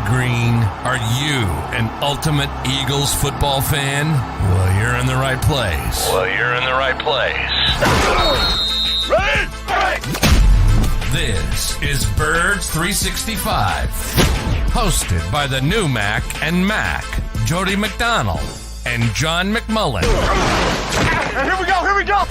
green. Are you an ultimate Eagles football fan? Well, you're in the right place. This is Birds 365, hosted by the new Mac and Mac, Jody McDonald and John McMullen. Here we go.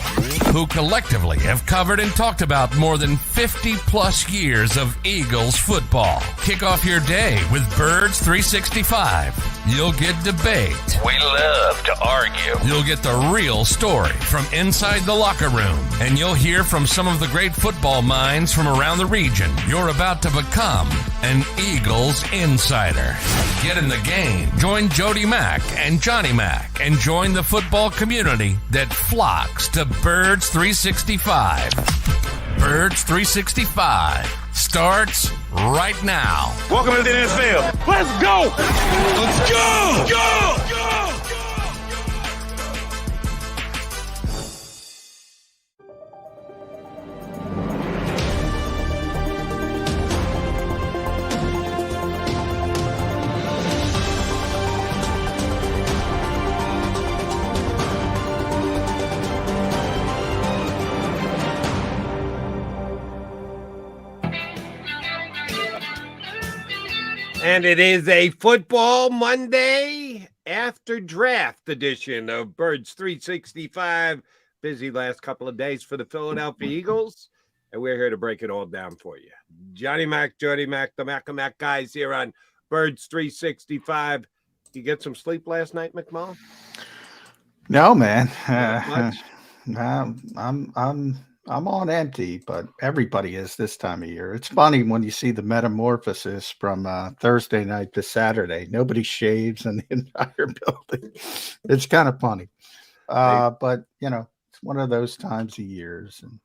Who collectively have covered and talked about more than 50 plus years of Eagles football. Kick off your day with Birds 365. You'll get debate. We love to argue. You'll get the real story from inside the locker room. And you'll hear from some of the great football minds from around the region. You're about to become an Eagles insider. Get in the game. Join Jody Mack and Johnny Mack and join the football community that flocks to Birds 365. Birds 365 starts right now. Welcome to the NFL. Let's go! Let's go! Go! And it is a Football Monday after draft edition of Birds 365. Busy last couple of days for the Philadelphia Eagles, and we're here to break it all down for you. Johnny Mac, Jody Mac, the Mac and Mac guys here on Birds 365. You get some sleep last night, McMullen? No, man. I'm on empty, but everybody is this time of year. It's funny when you see the metamorphosis from Thursday night to Saturday. Nobody shaves in the entire building. It's kind of funny. But, you know, it's one of those times of years. And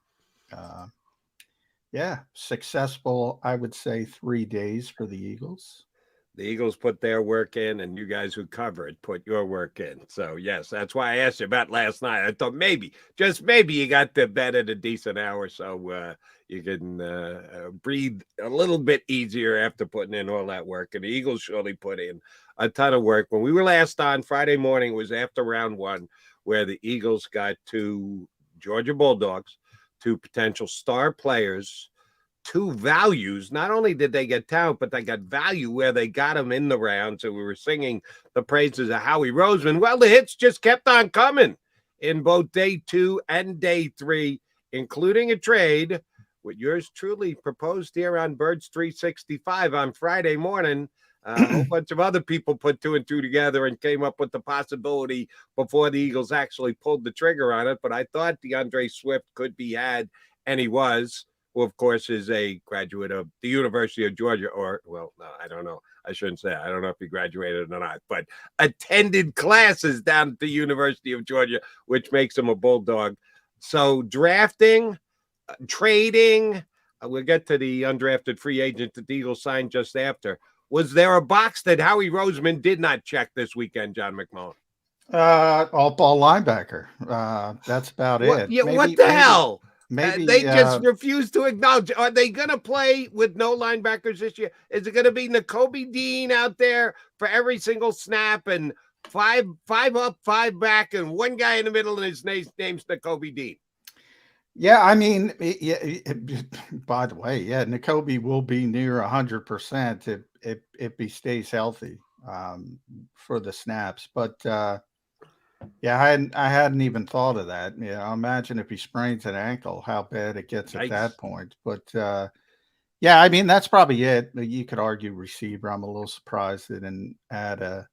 yeah, successful, I would say, 3 days for the Eagles. The Eagles put their work in, and you guys who cover it put your work in. So, yes, that's why I asked you about last night. I thought maybe, just maybe, you got to bed at a decent hour so you can breathe a little bit easier after putting in all that work. And the Eagles surely put in a ton of work. When we were last on Friday morning, it was after round one, where the Eagles got two Georgia Bulldogs, two potential star players, two values. Not only did they get talent, but they got value where they got them in the round. So we were singing the praises of Howie Roseman. Well, the hits just kept on coming in both day 2 and day 3, including a trade with yours truly proposed here on Birds 365 on Friday morning. A whole bunch of other people put 2 and 2 together and came up with the possibility before the Eagles actually pulled the trigger on it. But I thought DeAndre Swift could be had, and he was. Who, of course, is a graduate of the University of Georgia, or, well, no, I don't know. I shouldn't say. I don't know if he graduated or not, but attended classes down at the University of Georgia, which makes him a Bulldog. So drafting, trading, we'll get to the undrafted free agent that the Eagles signed just after. Was there a box that Howie Roseman did not check this weekend, John McMullen? All-ball linebacker. That's about it. Yeah, what the hell? Maybe they just refuse to acknowledge. Are they going to play with no linebackers this year? Is it going to be Nakobe Dean out there for every single snap and five up, 5 back, and one guy in the middle, and his name's Nakobe Dean? Yeah, I mean, by the way, yeah, Nakobe will be near 100% if he stays healthy for the snaps. But yeah, I hadn't even thought of that. Yeah, imagine if he sprains an ankle, how bad it gets at that point. But yeah, I mean, that's probably it. You could argue receiver. I'm a little surprised they didn't add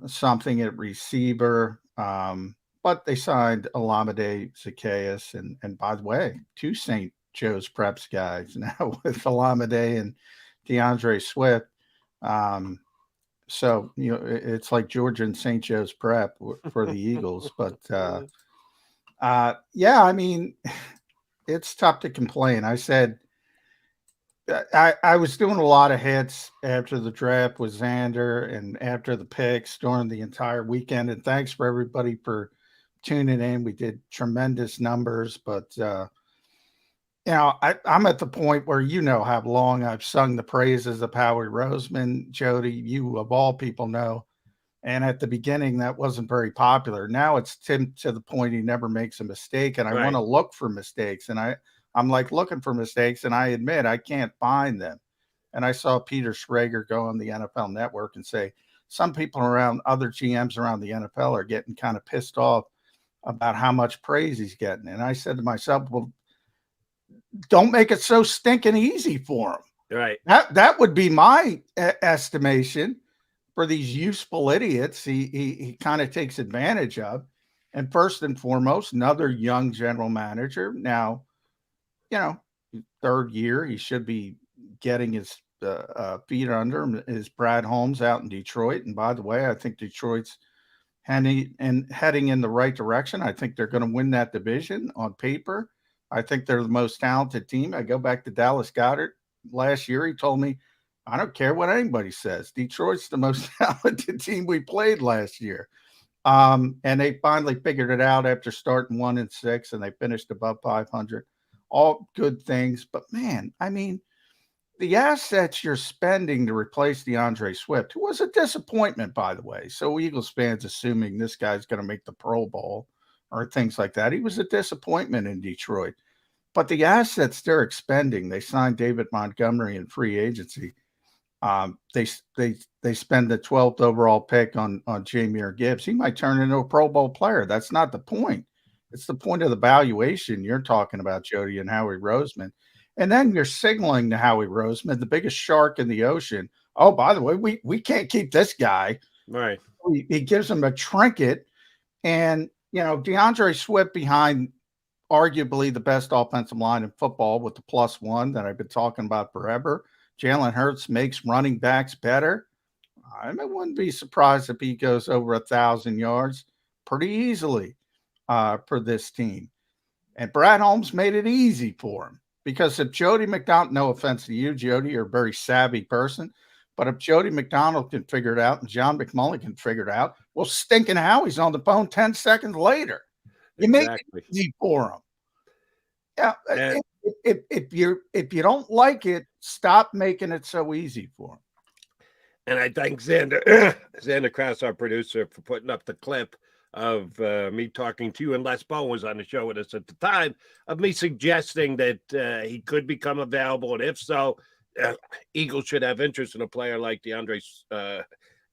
something at receiver. But they signed Olamide Zaccheaus and by the way, 2 St. Joe's Preps guys now with Olamide and DeAndre Swift. So, you know, it's like Georgia and St. Joe's Prep for the Eagles. But, yeah, I mean, it's tough to complain. I said I was doing a lot of hits after the draft with Zander and after the picks during the entire weekend. And thanks for everybody for tuning in. We did tremendous numbers. But I'm at the point where how long I've sung the praises of Howie Roseman. Jody, you of all people know. And at the beginning, that wasn't very popular. Now it's to the point he never makes a mistake. And I want to look for mistakes. And I'm like looking for mistakes. And I admit I can't find them. And I saw Peter Schrager go on the NFL Network and say some people around, other GMs around the NFL are getting kind of pissed off about how much praise he's getting. And I said to myself, well, don't make it so stinking easy for him. Right. That would be my estimation. For these useful idiots, he kind of takes advantage of. And first and foremost, another young general manager. Now, third year, he should be getting his feet under him. Is Brad Holmes out in Detroit? And by the way, I think Detroit's heading in the right direction. I think they're going to win that division on paper. I think they're the most talented team. I go back to Dallas Goedert last year. He told me, I don't care what anybody says. Detroit's the most talented team we played last year. And they finally figured it out after starting 1-6, and they finished above 500. All good things. But, man, I mean, the assets you're spending to replace DeAndre Swift, who was a disappointment, by the way. So Eagles fans assuming this guy's going to make the Pro Bowl or things like that. He was a disappointment in Detroit. But the assets they're expending, they signed David Montgomery in free agency. They spend the 12th overall pick on Jahmyr Gibbs. He might turn into a Pro Bowl player. That's not the point. It's the point of the valuation you're talking about, Jody, and Howie Roseman. And then you're signaling to Howie Roseman, the biggest shark in the ocean. Oh, by the way, we can't keep this guy. Right. He gives him a trinket. And, DeAndre Swift behind arguably the best offensive line in football with the +1 that I've been talking about forever. Jalen Hurts makes running backs better. I wouldn't be surprised if he goes over 1,000 yards pretty easily for this team. And Brad Holmes made it easy for him because if Jody McDonald, no offense to you, Jody, you're a very savvy person, but if Jody McDonald can figure it out and John McMullen can figure it out, well, stinking Howie's on the phone 10 seconds later. You make it easy for him. Yeah. If you don't like it, stop making it so easy for him. And I thank Zander Krause, our producer, for putting up the clip of me talking to you. And Les Bowen was on the show with us at the time of me suggesting that he could become available. And if so, Eagles should have interest in a player like DeAndre.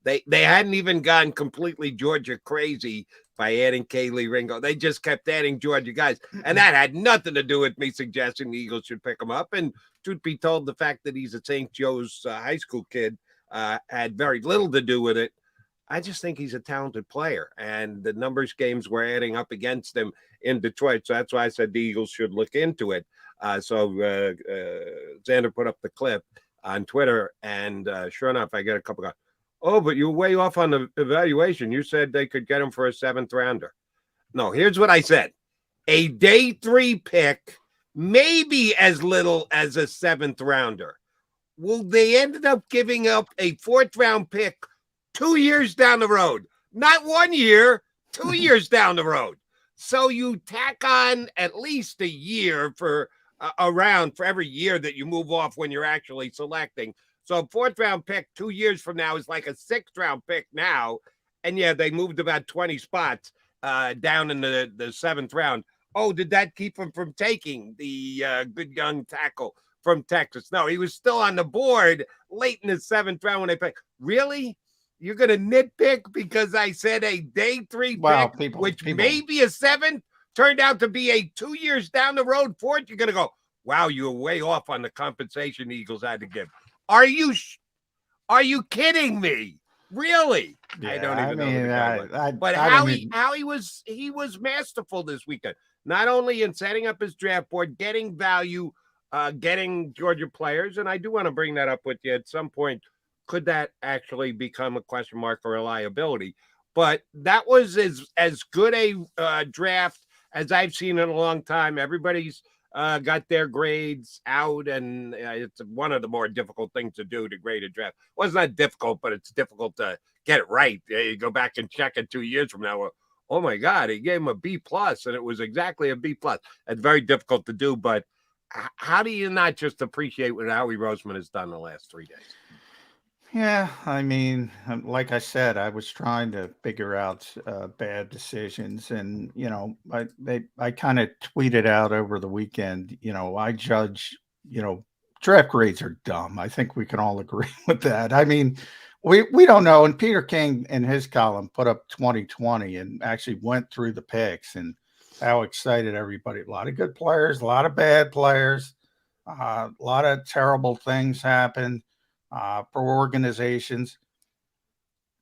They hadn't even gone completely Georgia crazy by adding Kaylee Ringo. They just kept adding Georgia guys. And that had nothing to do with me suggesting the Eagles should pick him up. And truth be told, the fact that he's a St. Joe's high school kid had very little to do with it. I just think he's a talented player. And the numbers games were adding up against him in Detroit. So that's why I said the Eagles should look into it. So Zander put up the clip on Twitter. And sure enough, I get a couple of guys. Oh, but you're way off on the evaluation. You said they could get him for a 7th rounder. No, here's what I said. A day 3 pick, maybe as little as a 7th rounder. Well, they ended up giving up a 4th round pick 2 years down the road. Not 1 year, 2 years down the road. So you tack on at least a year for around for every year that you move off when you're actually selecting. So a 4th round pick 2 years from now is like a 6th round pick now. And yeah, they moved about 20 spots down in the 7th round. Oh, did that keep him from taking the good young tackle from Texas? No, he was still on the board late in the 7th round when they picked. Really? You're going to nitpick because I said a day 3 pick, which may be a 7th, turned out to be a 2 years down the road 4th. You're going to go, wow, you were way off on the compensation the Eagles had to give. Are you kidding me? Really? Yeah, I don't even know who the guy was. But he was masterful this weekend. Not only in setting up his draft board, getting value, getting Georgia players, and I do want to bring that up with you at some point. Could that actually become a question mark or a liability? But that was as good a draft as I've seen in a long time. Everybody's got their grades out, and it's one of the more difficult things to do to grade a draft. Well, it's not difficult, but it's difficult to get it right. You go back and check it 2 years from now. Oh my God, he gave him a B+, and it was exactly a B+. It's very difficult to do, but how do you not just appreciate what Howie Roseman has done the last 3 days? Yeah, I mean, like I said, I was trying to figure out bad decisions, and I kind of tweeted out over the weekend. I judge. Draft grades are dumb. I think we can all agree with that. I mean, we don't know. And Peter King in his column put up 2020 and actually went through the picks and how excited everybody. A lot of good players, a lot of bad players, a lot of terrible things happened. For organizations.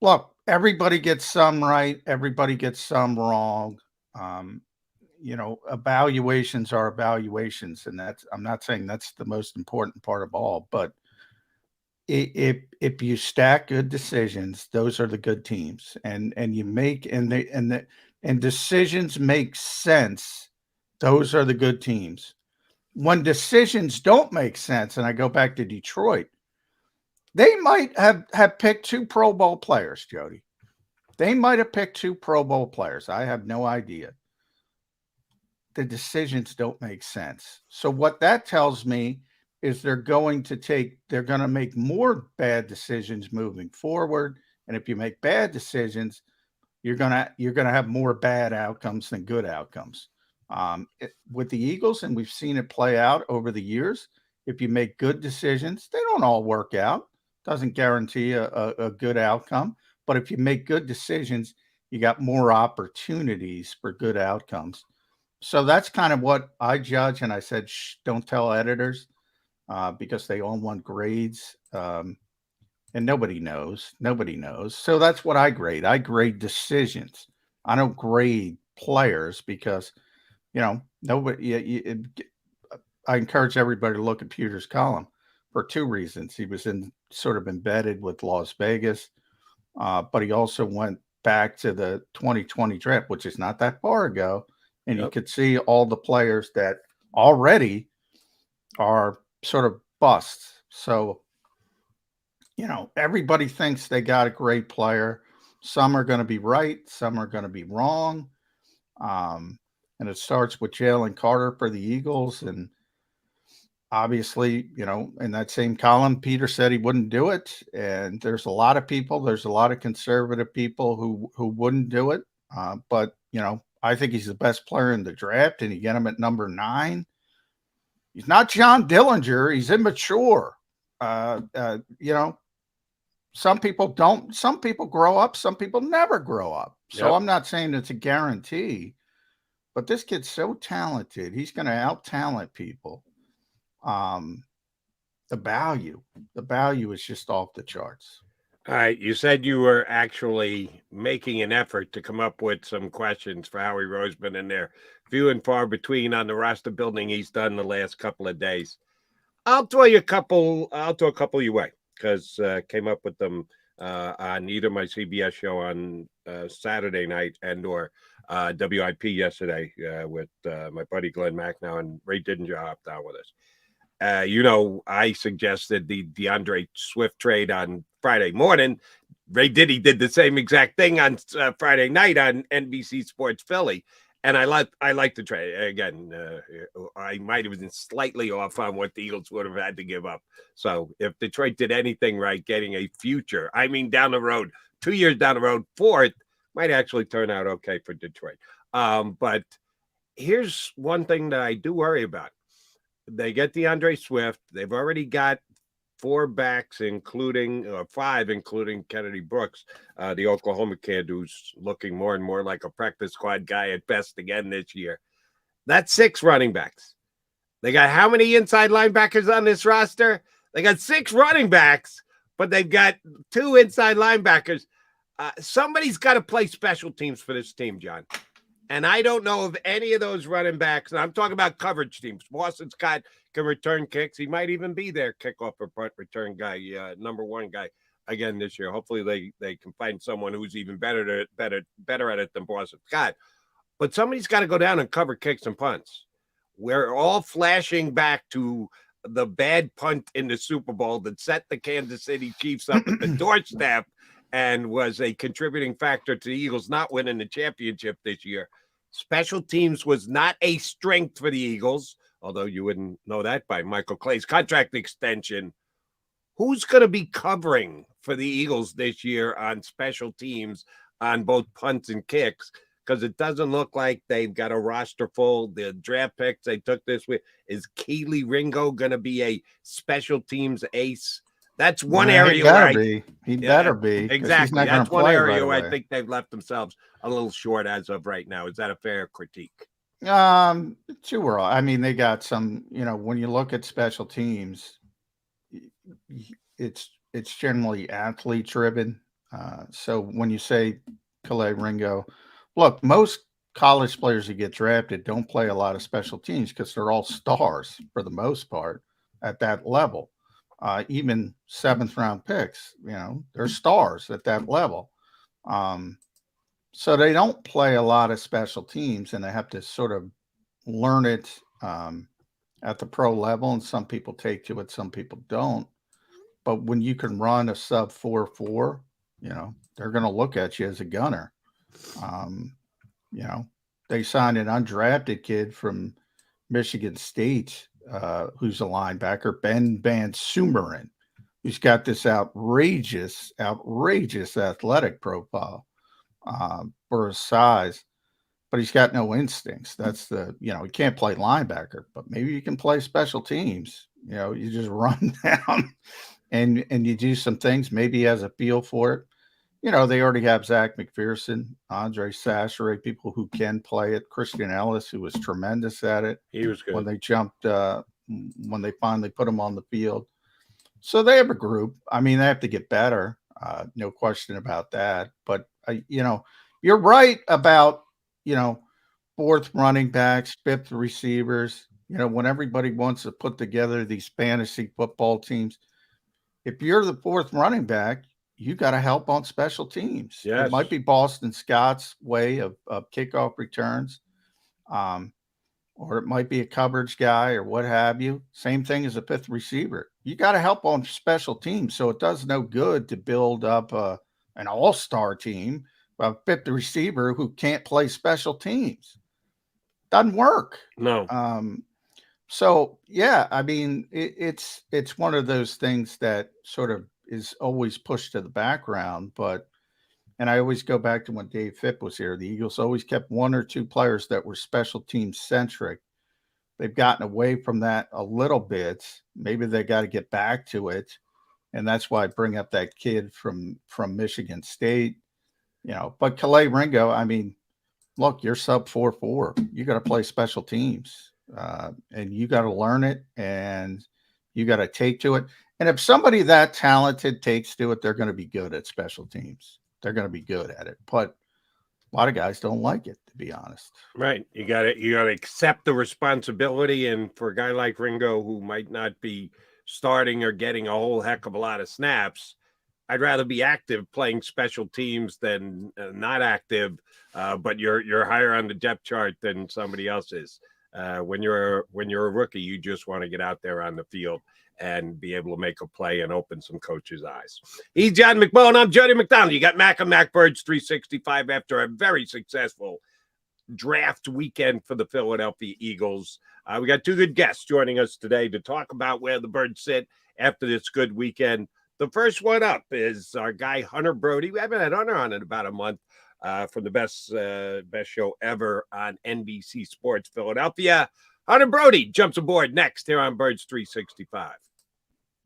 Look, everybody gets some right, everybody gets some wrong. Evaluations are evaluations, and I'm not saying that's the most important part of all, but if you stack good decisions, those are the good teams, and you make and decisions make sense. Those are the good teams. When decisions don't make sense, and I go back to Detroit. They might have picked 2 Pro Bowl players, Jody. They might have picked 2 Pro Bowl players. I have no idea. The decisions don't make sense. So what that tells me is they're going to make more bad decisions moving forward. And if you make bad decisions, you're gonna have more bad outcomes than good outcomes. With the Eagles, and we've seen it play out over the years. If you make good decisions, they don't all work out. Doesn't guarantee a good outcome. But if you make good decisions, you got more opportunities for good outcomes. So that's kind of what I judge. And I said, shh, don't tell editors because they all want grades. And nobody knows. Nobody knows. So that's what I grade. I grade decisions. I don't grade players because, nobody. I encourage everybody to look at Peter's column for 2 reasons. He was sort of embedded with Las Vegas, but he also went back to the 2020 draft, which is not that far ago. And you could see all the players that already are sort of busts. So, everybody thinks they got a great player. Some are going to be right. Some are going to be wrong. And it starts with Jalen Carter for the Eagles. And obviously, in that same column, Peter said he wouldn't do it. And there's a lot of conservative people who wouldn't do it. But, I think he's the best player in the draft, and you get him at number 9. He's not John Dillinger. He's immature. Some people don't. Some people grow up. Some people never grow up. So I'm not saying it's a guarantee. But this kid's so talented. He's going to out-talent people. The value is just off the charts. All right. You said you were actually making an effort to come up with some questions for Howie Roseman, and they're few and far between on the roster building he's done the last couple of days. I'll throw a couple your way because came up with them on either my CBS show on Saturday night and or WIP yesterday with my buddy Glenn Macnow, and Ray Didinger hopped on with us. I suggested the DeAndre Swift trade on Friday morning. Ray Diddy did the same exact thing on Friday night on NBC Sports Philly. And I like the trade. Again, I might have been slightly off on what the Eagles would have had to give up. So if Detroit did anything right, getting a future, down the road, 2 years down the road, fourth, might actually turn out okay for Detroit. But here's one thing that I do worry about. They get DeAndre Swift. They've already got 4 backs, including Kennedy Brooks, the Oklahoma kid who's looking more and more like a practice squad guy at best again this year. That's 6 running backs. They got how many inside linebackers on this roster? They got 6 running backs, but they've got 2 inside linebackers. Somebody's got to play special teams for this team, John. And I don't know if any of those running backs, and I'm talking about coverage teams. Boston Scott can return kicks. He might even be their kickoff or punt return guy, number 1 guy again this year. Hopefully they can find someone who's even better at it than Boston Scott. But somebody's got to go down and cover kicks and punts. We're all flashing back to the bad punt in the Super Bowl that set the Kansas City Chiefs up at the doorstep and was a contributing factor to the Eagles not winning the championship this year. Special teams was not a strength for the Eagles, although you wouldn't know that by Michael Clay's contract extension. Who's going to be covering for the Eagles this year on special teams on both punts and kicks? Because it doesn't look like they've got a roster full. The draft picks they took this week. Is Kelee Ringo going to be a special teams ace? That's one area where he better be. Exactly. That's one area where I think they've left themselves a little short as of right now. Is that a fair critique? Too early. I mean, they got some, when you look at special teams, it's generally athlete driven. So when you say Kelee Ringo, look, most college players who get drafted don't play a lot of special teams because they're all stars for the most part at that level. Even 7th round picks, they're stars at that level. So they don't play a lot of special teams, and they have to sort of learn it at the pro level. And some people take to it, some people don't. But when you can run a sub 4.4, they're going to look at you as a gunner. They signed an undrafted kid from Michigan State, who's a linebacker, Ben Van Sumeren, who's got this outrageous athletic profile for his size, but he's got no instincts. That's he can't play linebacker, but maybe you can play special teams. You just run down and you do some things. Maybe he has a feel for it. They already have Zach McPherson, Andre Sachary, people who can play it. Christian Ellis, who was tremendous at it. He was good when they jumped, when they finally put him on the field. So they have a group. I mean, they have to get better. No question about that. But, you're right about, 4th running backs, 5th receivers. When everybody wants to put together these fantasy football teams, if you're the 4th running back, you got to help on special teams. Yes. It might be Boston Scott's way of kickoff returns, or it might be a coverage guy or what have you. Same thing as a 5th receiver. You got to help on special teams. So it does no good to build up an all-star team of a 5th receiver who can't play special teams. Doesn't work. No. So yeah, I mean, it's one of those things that sort of is always pushed to the background, and I always go back to when Dave Phipp was here. The Eagles always kept 1 or 2 players that were special team centric. They've gotten away from that a little bit. Maybe they got to get back to it. And that's why I bring up that kid from Michigan State, but Kelee Ringo, I mean, look, you're sub 4.4. You got to play special teams, and you got to learn it, and you got to take to it. And if somebody that talented takes to it, they're going to be good at special teams. They're going to be good at it. But a lot of guys don't like it, to be honest. Right. You got to accept the responsibility. And for a guy like Ringo, who might not be starting or getting a whole heck of a lot of snaps, I'd rather be active playing special teams than not active. But you're higher on the depth chart than somebody else is. When you're a rookie, you just want to get out there on the field and be able to make a play and open some coaches' eyes. He's John McMullen. I'm Jody McDonald. You got Mac and Mac Birds 365 after a very successful draft weekend for the Philadelphia Eagles. We got 2 good guests joining us today to talk about where the Birds sit after this good weekend. The first one up is our guy, Hunter Brody. We haven't had Hunter on in about a month. From the best show ever on NBC Sports Philadelphia. Hunter Brody jumps aboard next here on Birds 365.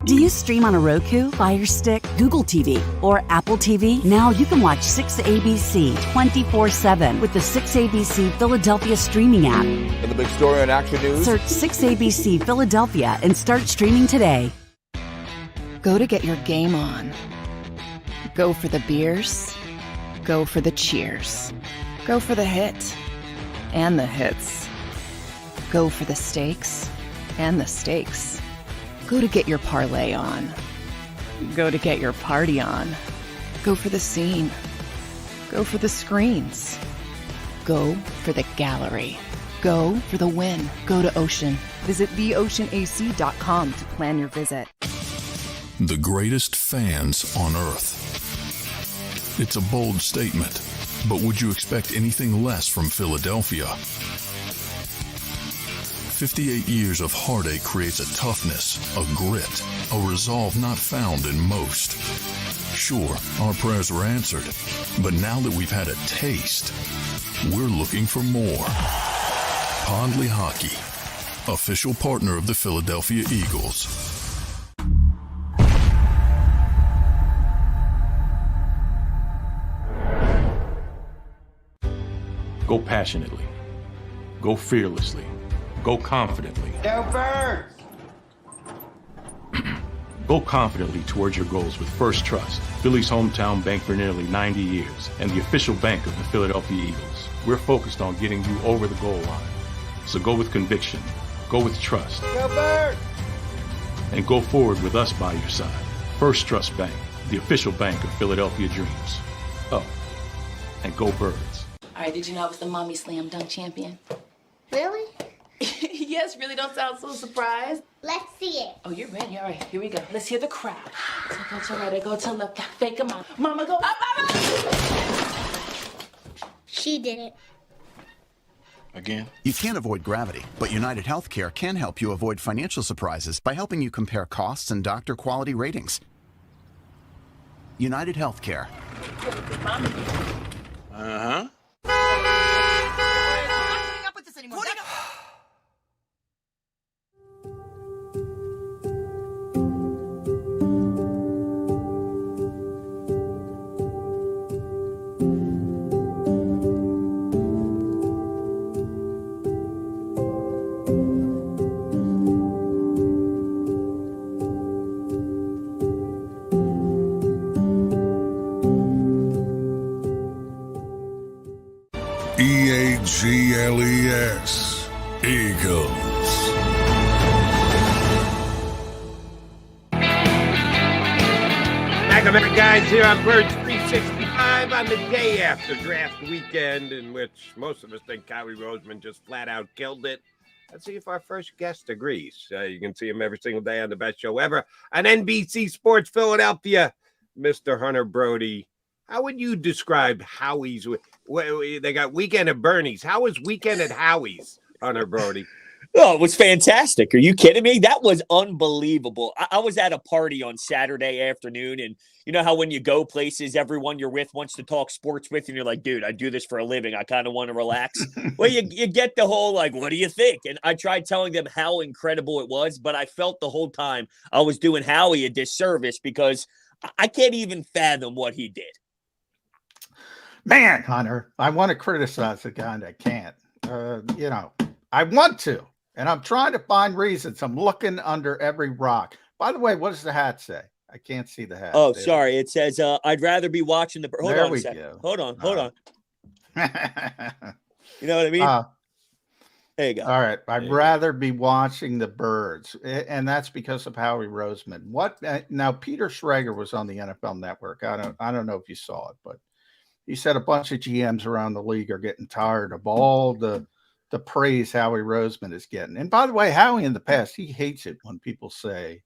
Do you stream on a Roku, Fire Stick, Google TV, or Apple TV? Now you can watch 6ABC 24/7 with the 6ABC Philadelphia streaming app. And the big story on Action News? Search 6ABC Philadelphia and start streaming today. Go to get your game on. Go for the beers. Go for the cheers. Go for the hit and the hits. Go for the stakes and the stakes. Go to get your parlay on. Go to get your party on. Go for the scene. Go for the screens. Go for the gallery. Go for the win. Go to Ocean. Visit theoceanac.com to plan your visit. The greatest fans on earth. It's a bold statement, but would you expect anything less from Philadelphia? 58 years of heartache creates a toughness, a grit, a resolve not found in most. Sure, our prayers were answered, but now that we've had a taste, we're looking for more. Pondley Hockey, official partner of the Philadelphia Eagles. Go passionately. Go fearlessly. Go confidently. Go Birds! Go confidently towards your goals with First Trust, Philly's hometown bank for nearly 90 years, and the official bank of the Philadelphia Eagles. We're focused on getting you over the goal line. So go with conviction, go with trust, Go Birds! and go forward with us by your side. First Trust Bank, the official bank of Philadelphia Dreams. Oh, and go Birds. All right, did you know I was the mommy slam dunk champion? Really? Yes, really don't sound so surprised. Let's see it. Oh, you're ready. All right, here we go. Let's hear the crowd. So go to right, I go to left, fake 'em out. Mama, go up, up, up. She did it. Again? You can't avoid gravity, but United Healthcare can help you avoid financial surprises by helping you compare costs and doctor quality ratings. United Healthcare. Uh-huh. EAGLES, Eagles. Welcome back, guys, here on Birds 365 on the day after draft weekend, in which most of us think Howie Roseman just flat out killed it. Let's see if our first guest agrees. You can see him every single day on the best show ever on NBC Sports Philadelphia, Mr. Hunter Brody. How would you describe Howie's? They got Weekend at Bernie's. How was Weekend at Howie's, Hunter Brody? Oh, it was fantastic. Are you kidding me? That was unbelievable. I was at a party on Saturday afternoon, and you know how when you go places, everyone you're with wants to talk sports with, and you're like, dude, I do this for a living. I kind of want to relax. Well, you get the whole, like, what do you think? And I tried telling them how incredible it was, but I felt the whole time I was doing Howie a disservice because I can't even fathom what he did. Man, Hunter, I want to criticize the guy that can't. I want to, and I'm trying to find reasons. I'm looking under every rock. By the way, what does the hat say? I can't see the hat. Oh, sorry. It says, I'd rather be watching the... Hold there on we a second. go. Hold on. You know what I mean? There you go. All right. I'd rather be watching the Birds, and that's because of Howie Roseman. Now, Peter Schrager was on the NFL Network. I don't know if you saw it, but he said a bunch of GMs around the league are getting tired of all the praise Howie Roseman is getting. And by the way, Howie in the past, he hates it when people say,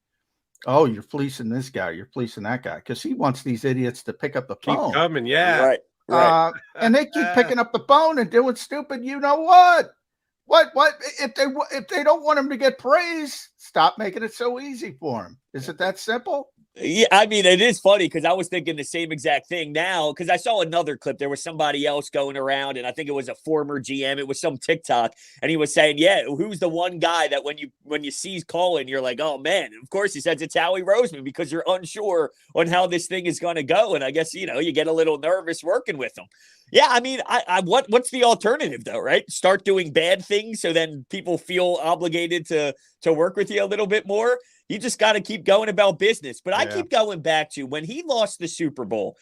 oh, you're fleecing this guy, you're fleecing that guy, because he wants these idiots to pick up the phone. Keep coming, yeah. Right. And they keep picking up the phone and doing stupid, you know what? What if they don't want him to get praise, stop making it so easy for him. Is it that simple? Yeah, I mean, it is funny because I was thinking the same exact thing now because I saw another clip. There was somebody else going around, and I think it was a former GM. It was some TikTok, and he was saying, yeah, who's the one guy that when you see calling, you're like, oh, man. Of course, he says it's Howie Roseman because you're unsure on how this thing is going to go, and I guess, you get a little nervous working with him. Yeah, I mean, what's the alternative, though, right? Start doing bad things so then people feel obligated to work with you a little bit more. You just got to keep going about business. But I keep going back to when he lost the Super Bowl,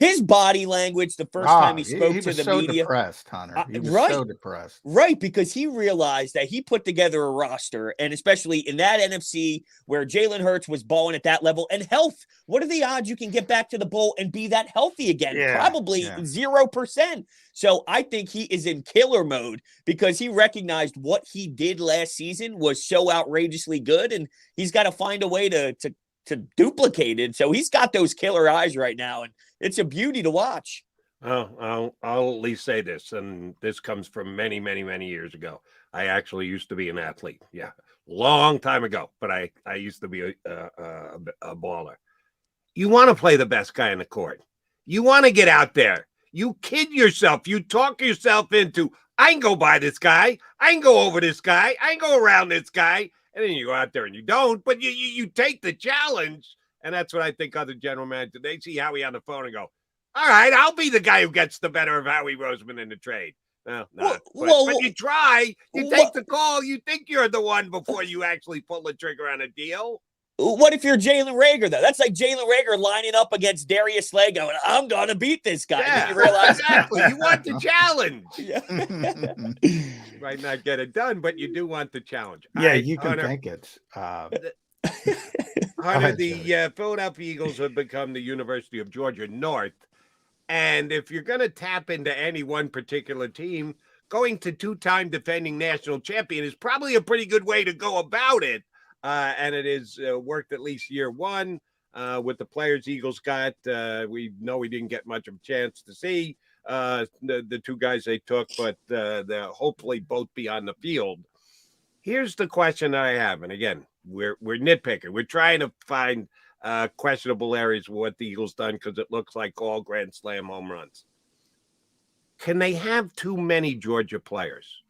his body language the first time he spoke to the so media. Depressed, Hunter. He was so depressed. Right, because he realized that he put together a roster, and especially in that NFC where Jalen Hurts was balling at that level, and health. What are the odds you can get back to the bowl and be that healthy again? Probably 0%. So I think he is in killer mode because he recognized what he did last season was so outrageously good, and he's got to find a way to duplicate it. So he's got those killer eyes right now, and it's a beauty to watch. I'll at least say this, and this comes from many, many, many years ago. I actually used to be an athlete. Yeah, long time ago, but I used to be a baller. You want to play the best guy in the court. You want to get out there. You kid yourself. You talk yourself into, I can go by this guy. I can go over this guy. I can go around this guy. And then you go out there and you don't, but you take the challenge. And that's what I think other general managers, they see Howie on the phone and go, all right, I'll be the guy who gets the better of Howie Roseman in the trade. No, but you try. You take the call. You think you're the one before you actually pull the trigger on a deal. What if you're Jalen Reagor, though? That's like Jalen Reagor lining up against Darius Slay going, I'm going to beat this guy. Yeah, you realize exactly. You want the challenge. Yeah. You might not get it done, but you do want the challenge. Yeah, you can think it. Hunter, the Philadelphia Eagles have become the University of Georgia North. And if you're going to tap into any one particular team, going to two-time defending national champion is probably a pretty good way to go about it. And it has worked at least year one with the players Eagles got. We know we didn't get much of a chance to see the two guys they took, but they'll hopefully both be on the field. Here's the question that I have. And again, we're nitpicking. We're trying to find questionable areas of what the Eagles done because it looks like all Grand Slam home runs. Can they have too many Georgia players?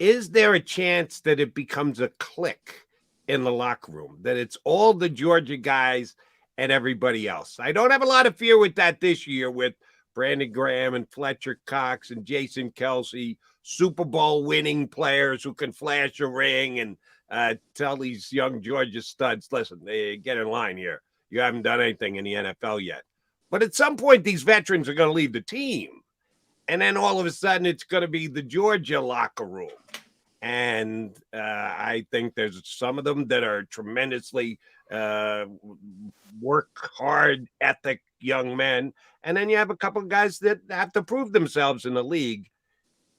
Is there a chance that it becomes a clique in the locker room, that it's all the Georgia guys and everybody else? I don't have a lot of fear with that this year with Brandon Graham and Fletcher Cox and Jason Kelsey, Super Bowl winning players who can flash a ring and tell these young Georgia studs, listen, get in line here. You haven't done anything in the NFL yet. But at some point, these veterans are going to leave the team. And then all of a sudden, it's going to be the Georgia locker room. And I think there's some of them that are tremendously work hard ethic young men. And then you have a couple of guys that have to prove themselves in the league.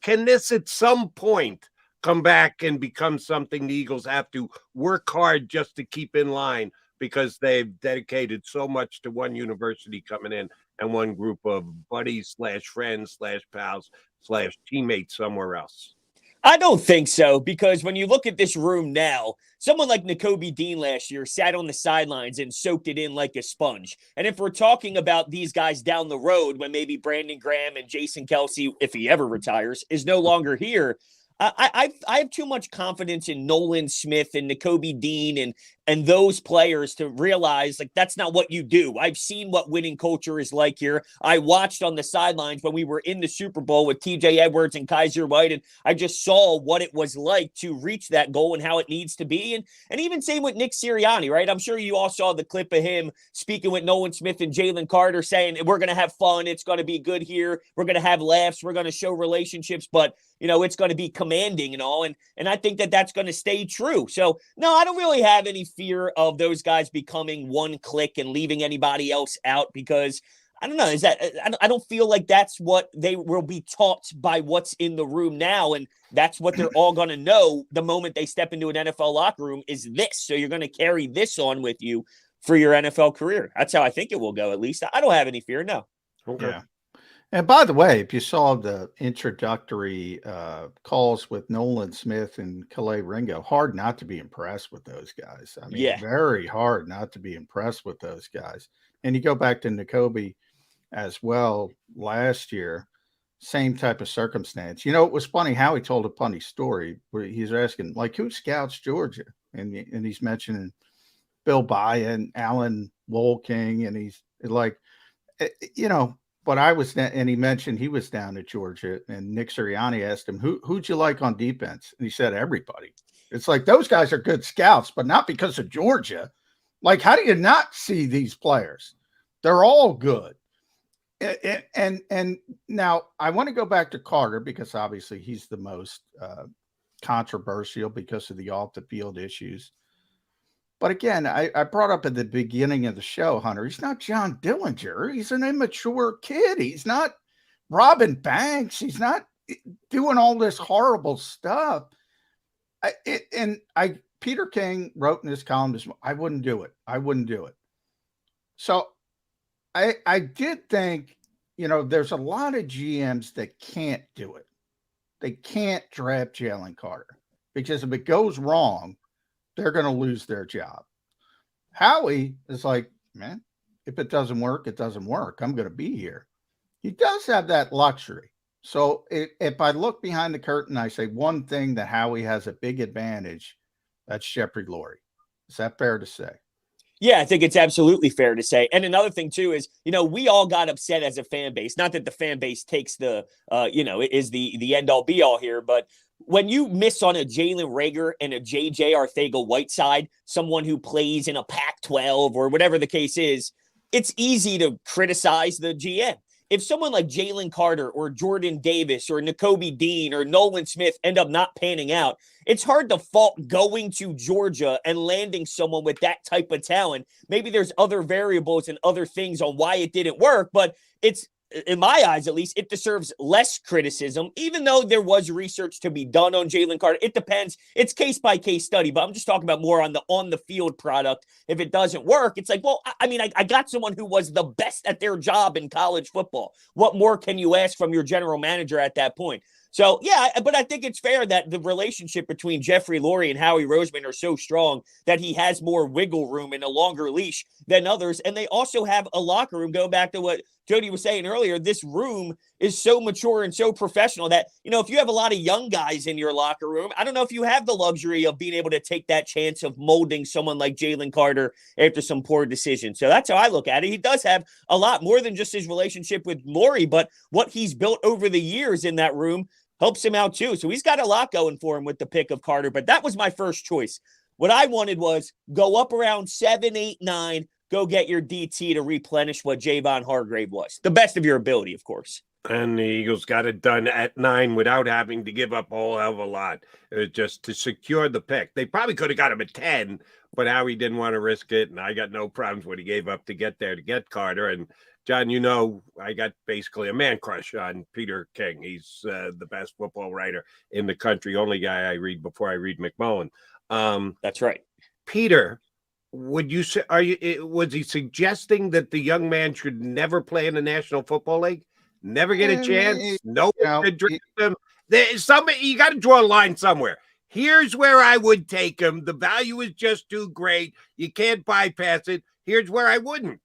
Can this at some point come back and become something the Eagles have to work hard just to keep in line because they've dedicated so much to one university coming in and one group of buddies / friends / pals / teammates somewhere else? I don't think so, because when you look at this room now, someone like Nakobe Dean last year sat on the sidelines and soaked it in like a sponge. And if we're talking about these guys down the road, when maybe Brandon Graham and Jason Kelsey, if he ever retires, is no longer here, I have too much confidence in Nolan Smith and Nakobe Dean and those players to realize, like, that's not what you do. I've seen what winning culture is like here. I watched on the sidelines when we were in the Super Bowl with TJ Edwards and Kaiser White, and I just saw what it was like to reach that goal and how it needs to be. And even same with Nick Sirianni, right? I'm sure you all saw the clip of him speaking with Nolan Smith and Jalen Carter saying, we're going to have fun. It's going to be good here. We're going to have laughs. We're going to show relationships, but it's going to be commanding and all. And I think that that's going to stay true. So no, I don't really have any fear of those guys becoming one clique and leaving anybody else out, because I don't know, I don't feel like that's what they will be taught by what's in the room now. And that's what they're all going to know the moment they step into an NFL locker room is this. So you're going to carry this on with you for your NFL career. That's how I think it will go. At least I don't have any fear. No. Okay. Yeah. And by the way, if you saw the introductory calls with Nolan Smith and Calais Ringo, hard not to be impressed with those guys. I mean, very hard not to be impressed with those guys. And you go back to Nakobe as well last year, same type of circumstance. It was funny how he told a funny story where he's asking, like, who scouts Georgia? And he's mentioning Bill Baya and Alan Wolking, and he's like, but and he mentioned he was down at Georgia, and Nick Sirianni asked him, who'd you like on defense? And he said, everybody. It's like, those guys are good scouts, but not because of Georgia. Like, how do you not see these players? They're all good. And now I want to go back to Carter, because obviously he's the most controversial because of the off the field issues. But again, I brought up at the beginning of the show, Hunter, he's not John Dillinger. He's an immature kid. He's not robbing banks. He's not doing all this horrible stuff. Peter King wrote in his column, I wouldn't do it. I wouldn't do it. So I did think there's a lot of GMs that can't do it. They can't draft Jalen Carter because if it goes wrong, they're going to lose their job. Howie is like, man, if it doesn't work, it doesn't work. I'm going to be here. He does have that luxury. So if I look behind the curtain, I say one thing that Howie has a big advantage, that's Jeffrey Lurie. Is that fair to say? Yeah, I think it's absolutely fair to say. And another thing, too, is, we all got upset as a fan base. Not that the fan base takes is the end-all be-all here, but when you miss on a Jalen Reagor and a J.J. Arcega-Whiteside, someone who plays in a Pac-12 or whatever the case is, it's easy to criticize the GM. If someone like Jalen Carter or Jordan Davis or Nakobe Dean or Nolan Smith end up not panning out, it's hard to fault going to Georgia and landing someone with that type of talent. Maybe there's other variables and other things on why it didn't work, but it's, in my eyes at least, it deserves less criticism, even though there was research to be done on Jalen Carter. It depends. It's case-by-case study, but I'm just talking about more on the field product. If it doesn't work, it's like, well, I got someone who was the best at their job in college football. What more can you ask from your general manager at that point? So, yeah, but I think it's fair that the relationship between Jeffrey Lurie and Howie Roseman are so strong that he has more wiggle room and a longer leash than others. And they also have a locker room. Going back to what Jody was saying earlier, this room is so mature and so professional that, if you have a lot of young guys in your locker room, I don't know if you have the luxury of being able to take that chance of molding someone like Jalen Carter after some poor decisions. So that's how I look at it. He does have a lot more than just his relationship with Lurie, but what he's built over the years in that room helps him out too. So he's got a lot going for him with the pick of Carter, but that was my first choice. What I wanted was go up around 7, 8, 9, go get your DT to replenish what Javon Hargrave was. The best of your ability, of course. And the Eagles got it done at 9 without having to give up a whole hell of a lot. It was just to secure the pick. They probably could have got him at 10, but Howie didn't want to risk it, and I got no problems what he gave up to get there to get Carter. And John, I got basically a man crush on Peter King. He's the best football writer in the country. Only guy I read before I read McMullen. That's right. Peter, would you say? Was he suggesting that the young man should never play in the National Football League, never get a chance? No one could draft him. You got to draw a line somewhere. Here's where I would take him. The value is just too great. You can't bypass it. Here's where I wouldn't.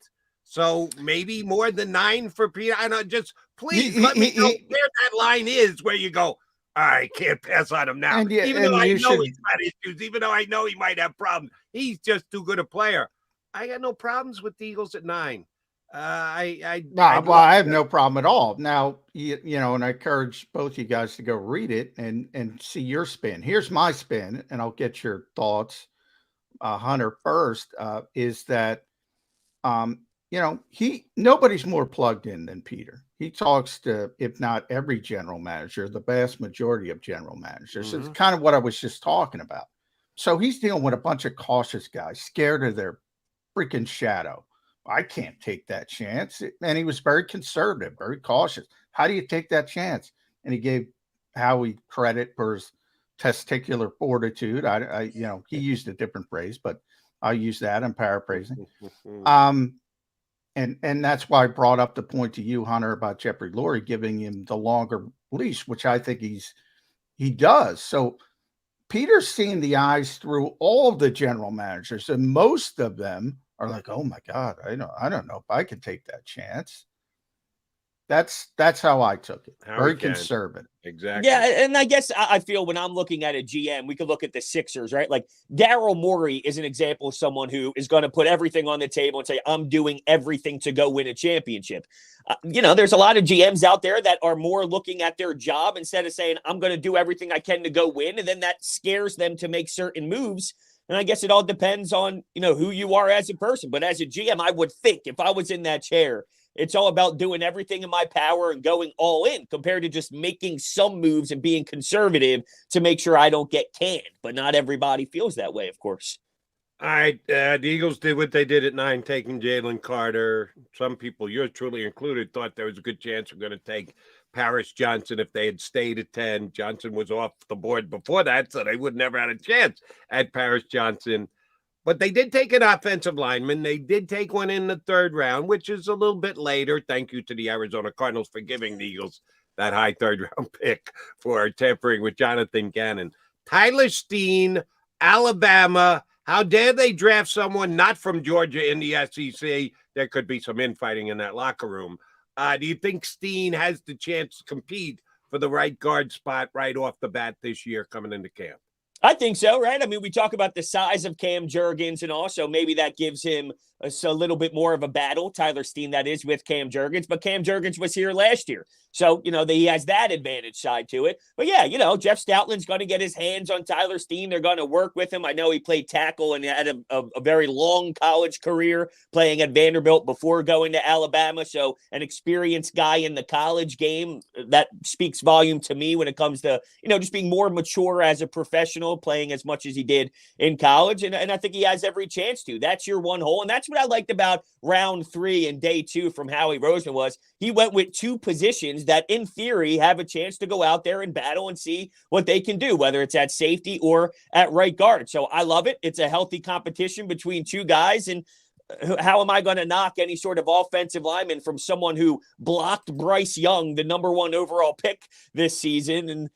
So maybe more than 9 for Peter. I know. Just please let me know where that line is. Where you go, I can't pass on him now. Even though I know he's got issues, even though I know he might have problems, he's just too good a player. I got no problems with the Eagles at 9. I have no problem at all. Now, and I encourage both you guys to go read it and see your spin. Here's my spin, and I'll get your thoughts, Hunter, first, is that, nobody's more plugged in than Peter. He talks to, if not every general manager, the vast majority of general managers. Mm-hmm. It's kind of what I was just talking about. So he's dealing with a bunch of cautious guys, scared of their freaking shadow. I can't take that chance. And he was very conservative, very cautious. How do you take that chance? And he gave Howie credit for his testicular fortitude. He used a different phrase, but I'll use that. I'm paraphrasing. And that's why I brought up the point to you, Hunter, about Jeffrey Lurie giving him the longer leash, which I think he does. So Peter's seeing the eyes through all the general managers, and most of them are like, oh my God, I don't know if I could take that chance. That's how I took it. Very conservative. Exactly. Yeah, and I guess I feel when I'm looking at a GM, we could look at the Sixers, right? Like Daryl Morey is an example of someone who is going to put everything on the table and say, I'm doing everything to go win a championship. There's a lot of GMs out there that are more looking at their job instead of saying, I'm going to do everything I can to go win. And then that scares them to make certain moves. And I guess it all depends on, who you are as a person. But as a GM, I would think if I was in that chair, it's all about doing everything in my power and going all in compared to just making some moves and being conservative to make sure I don't get canned. But not everybody feels that way, of course. All right. The Eagles did what they did at 9, taking Jalen Carter. Some people, yours truly included, thought there was a good chance we're going to take Paris Johnson if they had stayed at 10. Johnson was off the board before that, so they would never had a chance at Paris Johnson. But they did take an offensive lineman. They did take one in the 3rd round, which is a little bit later. Thank you to the Arizona Cardinals for giving the Eagles that high 3rd round pick for tampering with Jonathan Gannon. Tyler Steen, Alabama. How dare they draft someone not from Georgia in the SEC? There could be some infighting in that locker room. Do you think Steen has the chance to compete for the right guard spot right off the bat this year coming into camp? I think so, right? I mean, we talk about the size of Cam Jurgens, and also maybe that gives him a little bit more of a battle, Tyler Steen, that is, with Cam Jurgens. But Cam Jurgens was here last year. So, he has that advantage side to it. But yeah, Jeff Stoutland's going to get his hands on Tyler Steen. They're going to work with him. I know he played tackle and had a very long college career playing at Vanderbilt before going to Alabama. So an experienced guy in the college game, that speaks volume to me when it comes to, just being more mature as a professional, playing as much as he did in college. And I think he has every chance to. That's your one hole. And that's what I liked about round 3 and day 2 from Howie Roseman was he went with 2 positions that in theory have a chance to go out there and battle and see what they can do, whether it's at safety or at right guard. So I love it. It's a healthy competition between 2 guys. And how am I going to knock any sort of offensive lineman from someone who blocked Bryce Young, the number 1 overall pick this season? And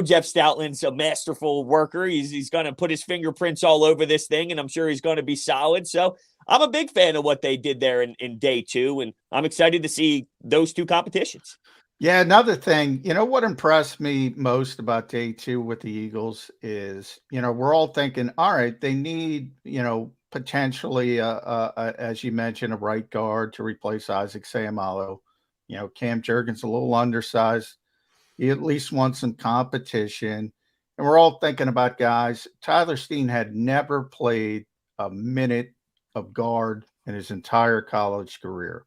Jeff Stoutland's a masterful worker. He's going to put his fingerprints all over this thing, and I'm sure he's going to be solid. So I'm a big fan of what they did there in day 2, and I'm excited to see those 2 competitions. Yeah, another thing, what impressed me most about day 2 with the Eagles is, we're all thinking, all right, they need, potentially, as you mentioned, a right guard to replace Isaac Seumalo. Cam Jurgens a little undersized. He at least wants some competition. And we're all thinking about guys. Tyler Steen had never played a minute of guard in his entire college career.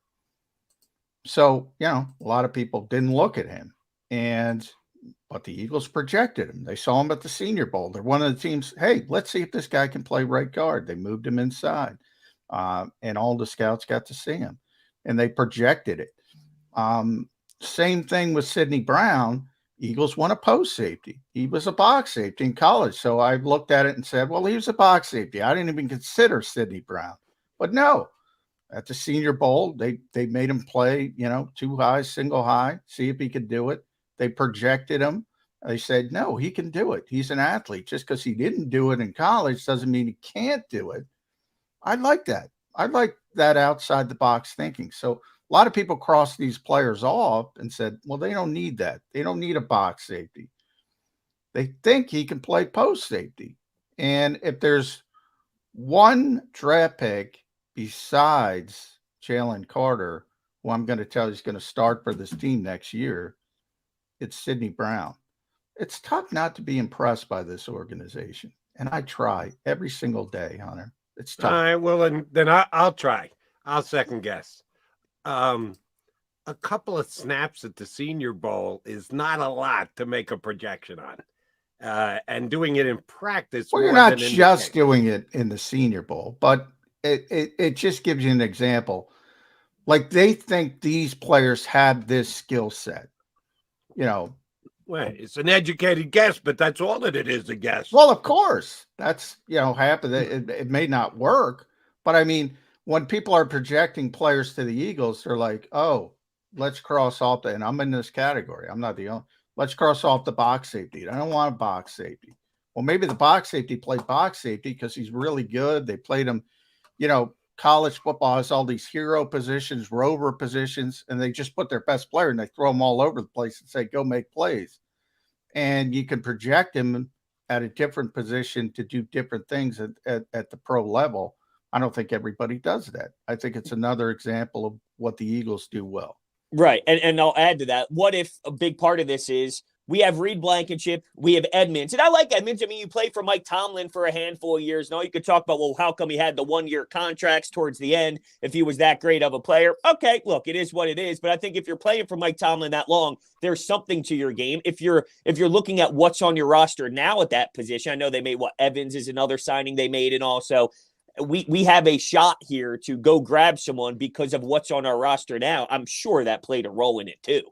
So, a lot of people didn't look at him. But the Eagles projected him. They saw him at the Senior Bowl. They're one of the teams, hey, let's see if this guy can play right guard. They moved him inside. And all the scouts got to see him. And they projected it. Same thing with Sidney Brown. Eagles want a post safety. He was a box safety in college. So I looked at it and said, well, he was a box safety. I didn't even consider Sidney Brown. But no, at the Senior Bowl, they made him play, 2 high, single high, see if he could do it. They projected him. They said, no, he can do it. He's an athlete. Just because he didn't do it in college doesn't mean he can't do it. I like that. I like that outside the box thinking. So a lot of people crossed these players off and said, well, they don't need that. They don't need a box safety. They think he can play post safety. And if there's one draft pick besides Jalen Carter, who I'm going to tell you is going to start for this team next year, it's Sidney Brown. It's tough not to be impressed by this organization. And I try every single day, Hunter. It's tough. All right, well, then I'll try. I'll second guess. A couple of snaps at the Senior Bowl is not a lot to make a projection on. And doing it in practice. Well, you're not just doing it in the Senior Bowl, but it just gives you an example. Like they think these players have this skill set. Well, it's an educated guess, but that's all that it is, a guess. Well, of course. That's, half of it. It may not work, but I mean, when people are projecting players to the Eagles, they're like, oh, let's cross off and I'm in this category. I'm not the only. Let's cross off the box safety. I don't want a box safety. Well, maybe the box safety played box safety because he's really good. They played him, college football has all these hero positions, rover positions, and they just put their best player and they throw them all over the place and say, go make plays. And you can project him at a different position to do different things at the pro level. I don't think everybody does that. I think it's another example of what the Eagles do well. Right. And I'll add to that. What if a big part of this is we have Reed Blankenship, we have Edmonds. And I like Edmonds. I mean, you played for Mike Tomlin for a handful of years. Now you could talk about, well, how come he had the 1-year contracts towards the end if he was that great of a player? Okay, look, it is what it is. But I think if you're playing for Mike Tomlin that long, there's something to your game. If you're looking at what's on your roster now at that position, I know they made Evans is another signing they made, and also we have a shot here to go grab someone because of what's on our roster now. I'm sure that played a role in it too.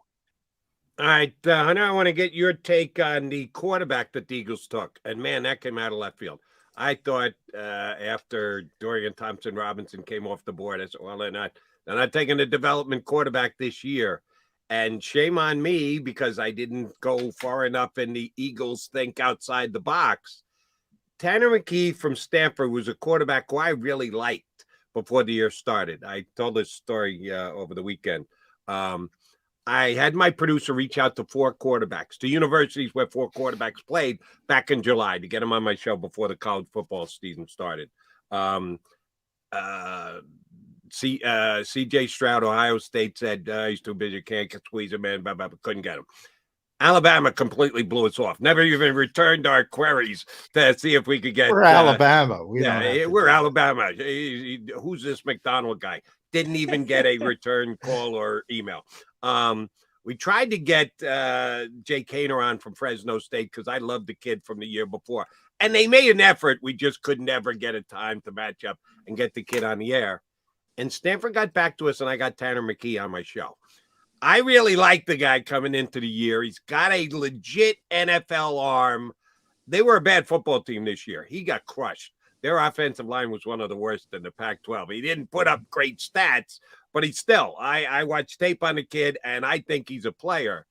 All right, Hunter, I want to get your take on the quarterback that the Eagles took. And, man, that came out of left field. I thought after Dorian Thompson-Robinson came off the board, I said, well, they're not taking a development quarterback this year. And shame on me because I didn't go far enough in the Eagles think outside the box. Tanner McKee from Stanford was a quarterback who I really liked before the year started. I told this story over the weekend. I had my producer reach out to 4 quarterbacks, to universities where 4 quarterbacks played back in July to get them on my show before the college football season started. C.J. Stroud, Ohio State, said he's too busy, can't squeeze him in, but couldn't get him. Alabama completely blew us off. Never even returned our queries to see if we could get. We're Alabama. We're Alabama. Who's this McDonald guy? Didn't even get a return call or email. We tried to get Jay Kaner on from Fresno State because I loved the kid from the year before. And they made an effort. We just could never get a time to match up and get the kid on the air. And Stanford got back to us, and I got Tanner McKee on my show. I really like the guy coming into the year. He's got a legit NFL arm. They were a bad football team this year. He got crushed. Their offensive line was one of the worst in the Pac-12. He didn't put up great stats, but he's still. I watched tape on the kid, and I think he's a player.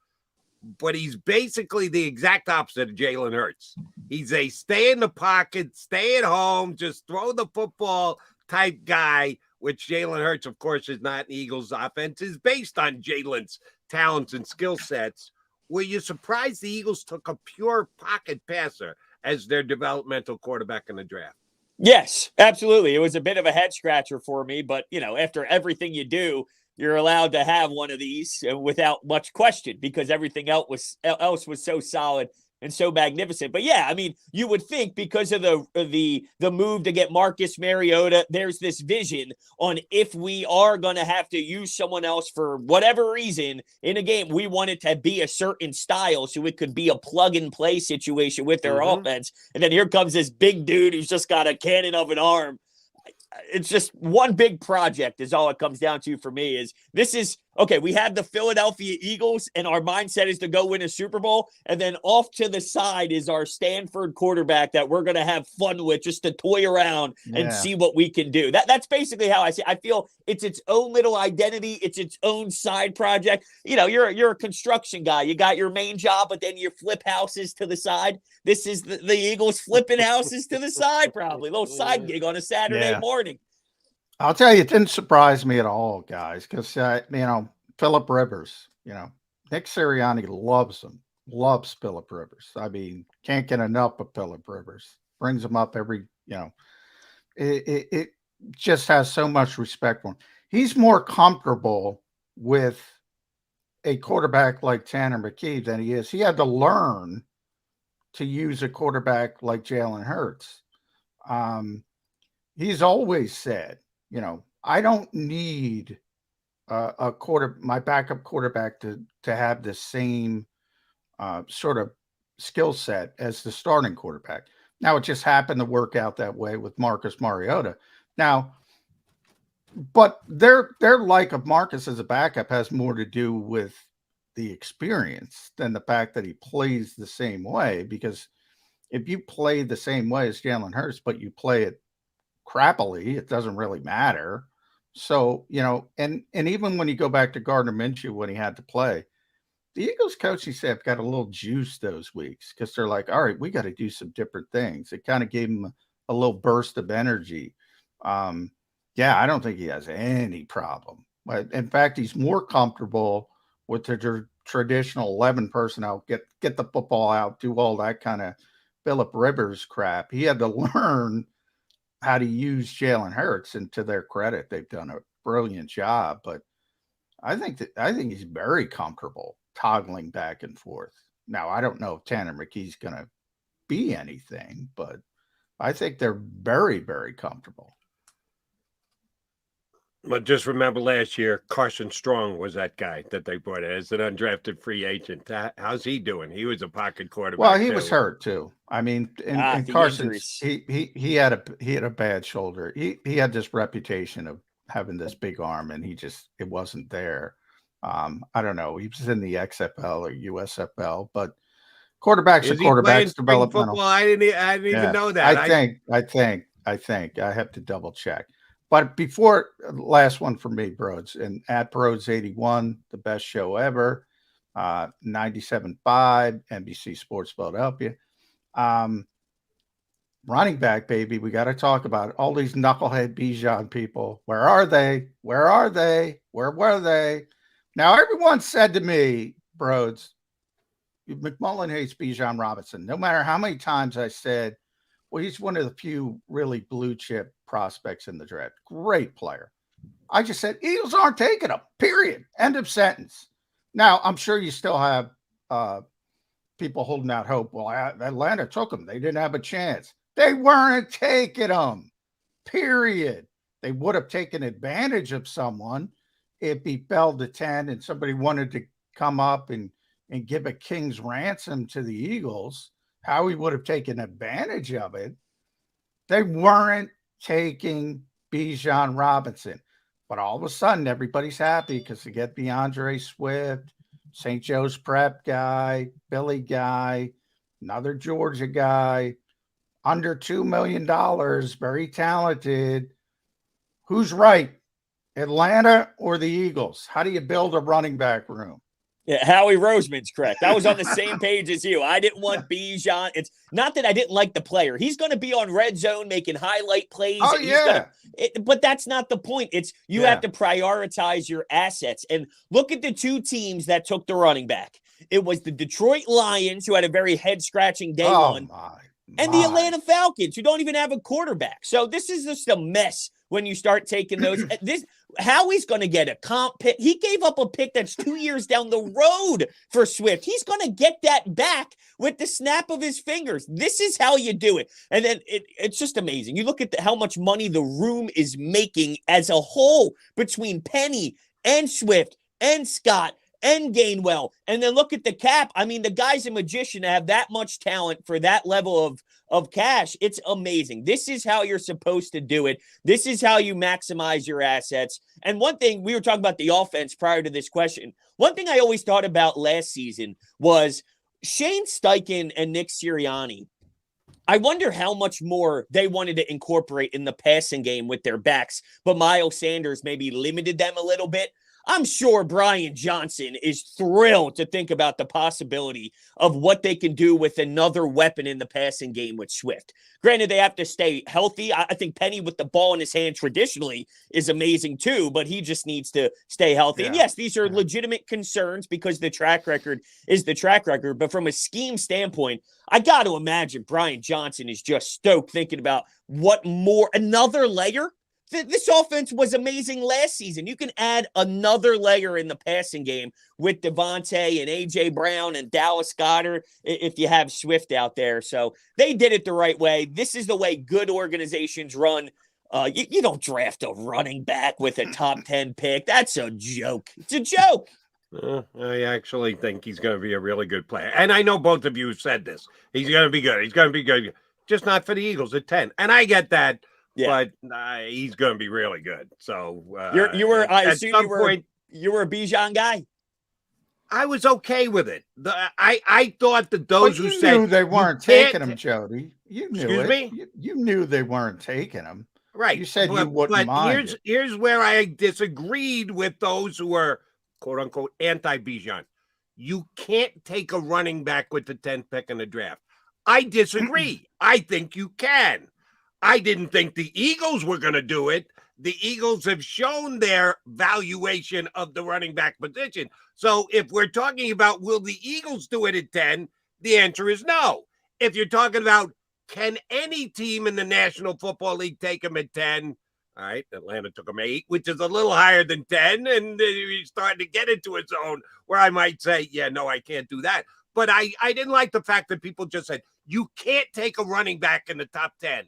But he's basically the exact opposite of Jalen Hurts. He's a stay in the pocket, stay at home, just throw the football type guy, which Jalen Hurts, of course, is not. Eagles' offense is based on Jalen's talents and skill sets. Were you surprised the Eagles took a pure pocket passer as their developmental quarterback in the draft? Yes, absolutely. It was a bit of a head scratcher for me, but after everything you do, you're allowed to have one of these without much question because everything else was so solid and so magnificent. But yeah, I mean, you would think because of the move to get Marcus Mariota, there's this vision on if we are going to have to use someone else for whatever reason in a game, we want it to be a certain style so it could be a plug and play situation with their offense. And then here comes this big dude who's just got a cannon of an arm. It's just one big project is all it comes down to for me is this is okay. We have the Philadelphia Eagles and our mindset is to go win a Super Bowl. And then off to the side is our Stanford quarterback that we're going to have fun with just to toy around and see what we can do. That's basically how I see it. I feel it's its own little identity. It's its own side project. You're a construction guy. You got your main job, but then you flip houses to the side. This is the Eagles flipping houses to the side, probably a little side gig on a Saturday morning. I'll tell you, it didn't surprise me at all, guys, because, Phillip Rivers, Nick Sirianni loves Phillip Rivers. I mean, can't get enough of Phillip Rivers. Brings him up every, it just has so much respect for him. He's more comfortable with a quarterback like Tanner McKee than he is. He had to learn to use a quarterback like Jalen Hurts. He's always said, I don't need my backup quarterback to have the same sort of skill set as the starting quarterback. Now, it just happened to work out that way with Marcus Mariota. Now, but their like of Marcus as a backup has more to do with the experience than the fact that he plays the same way. Because if you play the same way as Jalen Hurts, but you play it crappily, it doesn't really matter. So, and even when you go back to Gardner Minshew when he had to play, the Eagles coaching staff got a little juice those weeks because they're like, all right, we got to do some different things. It kind of gave him a little burst of energy. I don't think he has any problem. In fact, he's more comfortable with the traditional 11 personnel, get the football out, do all that kind of Phillip Rivers crap. He had to learn how to use Jalen Hurts, and to their credit, they've done a brilliant job. But I think he's very comfortable toggling back and forth. Now, I don't know if Tanner McKee's going to be anything, but I think they're very, very comfortable. But just remember last year, Carson Strong was that guy that they brought in as an undrafted free agent. How's he doing? He was a pocket quarterback. Well, he was hurt too. I mean, and Carson, he had a bad shoulder. He had this reputation of having this big arm, and it wasn't there. I don't know. He was in the XFL or USFL, but Quarterbacks Is are he playing quarterbacks, spring developmental. football? I didn't even know that. I think I have to double check. But before, last one for me, Broads, and at Broads81, the best show ever, 97.5, NBC Sports Philadelphia. Running back, baby, we got to talk about it. All these knucklehead Bijan people. Where are they? Where are they? Where were they? Now, everyone said to me, Broads, McMullen hates Bijan Robinson. No matter how many times I said, well, he's one of the few really blue chip prospects in the draft. Great player. I just said, Eagles aren't taking him, period. End of sentence. Now, I'm sure you still have people holding out hope. Well, Atlanta took him. They didn't have a chance. They weren't taking him, period. They would have taken advantage of someone if he fell to 10 and somebody wanted to come up and give a king's ransom to the Eagles, how he would have taken advantage of it. They weren't taking Bijan Robinson. But all of a sudden, everybody's happy because they get DeAndre Swift, St. Joe's Prep guy, Philly guy, another Georgia guy, under $2 million, very talented. Who's right, Atlanta or the Eagles? How do you build a running back room? Yeah, Howie Roseman's correct. I was on the same page as you. I didn't want Bijan. It's not that I didn't like the player. He's going to be on red zone making highlight plays. Oh, yeah. But that's not the point. It's you have to prioritize your assets. And look at the two teams that took the running back. It was the Detroit Lions, who had a very head-scratching day one, and the Atlanta Falcons, who don't even have a quarterback. So this is just a mess when you start taking those. Howie's going to get a comp pick. He gave up a pick that's 2 years down the road for Swift. He's going to get that back with the snap of his fingers. This is how you do it. And then it's just amazing. You look at how much money the room is making as a whole between Penny and Swift and Scott and Gainwell. And then look at the cap. I mean, the guy's a magician to have that much talent for that level of cash. It's amazing. This is how you're supposed to do it. This is how you maximize your assets. And one thing, we were talking about the offense prior to this question. One thing I always thought about last season was Shane Steichen and Nick Sirianni. I wonder how much more they wanted to incorporate in the passing game with their backs, but Miles Sanders maybe limited them a little bit. I'm sure Brian Johnson is thrilled to think about the possibility of what they can do with another weapon in the passing game with Swift. Granted, they have to stay healthy. I think Penny with the ball in his hand traditionally is amazing too, but he just needs to stay healthy. Yeah. And yes, these are legitimate concerns because the track record is the track record. But from a scheme standpoint, I got to imagine Brian Johnson is just stoked thinking about what more, another layer. This offense was amazing last season. You can add another layer in the passing game with Devontae and A.J. Brown and Dallas Goedert if you have Swift out there. So they did it the right way. This is the way good organizations run. You don't draft a running back with a top 10 pick. That's a joke. It's a joke. I actually think he's going to be a really good player. And I know both of you said this. He's going to be good. He's going to be good. Just not for the Eagles at 10. And I get that. Yeah. But he's going to be really good. So you were a Bijan guy. I was okay with it. I thought that those who said knew they weren't taking him, Jody. You knew Excuse me? You knew they weren't taking him. Right. You said you wouldn't mind. Here's where I disagreed with those who are quote unquote anti-Bijan. You can't take a running back with the 10th pick in the draft. I disagree. I think you can. I didn't think the Eagles were going to do it. The Eagles have shown their valuation of the running back position. So if we're talking about will the Eagles do it at 10, the answer is no. If you're talking about can any team in the National Football League take him at 10, all right, Atlanta took him 8, which is a little higher than 10, and he's starting to get into a zone where I might say, yeah, no, I can't do that. But I didn't like the fact that people just said, you can't take a running back in the top 10.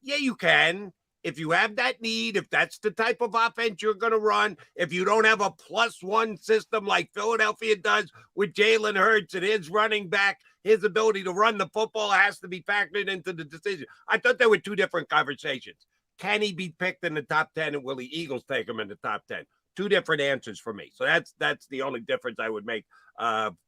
Yeah, you can. If you have that need, if that's the type of offense you're going to run, if you don't have a +1 system like Philadelphia does with Jalen Hurts and his running back, his ability to run the football has to be factored into the decision. I thought there were two different conversations. Can he be picked in the top 10 and will the Eagles take him in the top 10? Two different answers for me. So that's the only difference I would make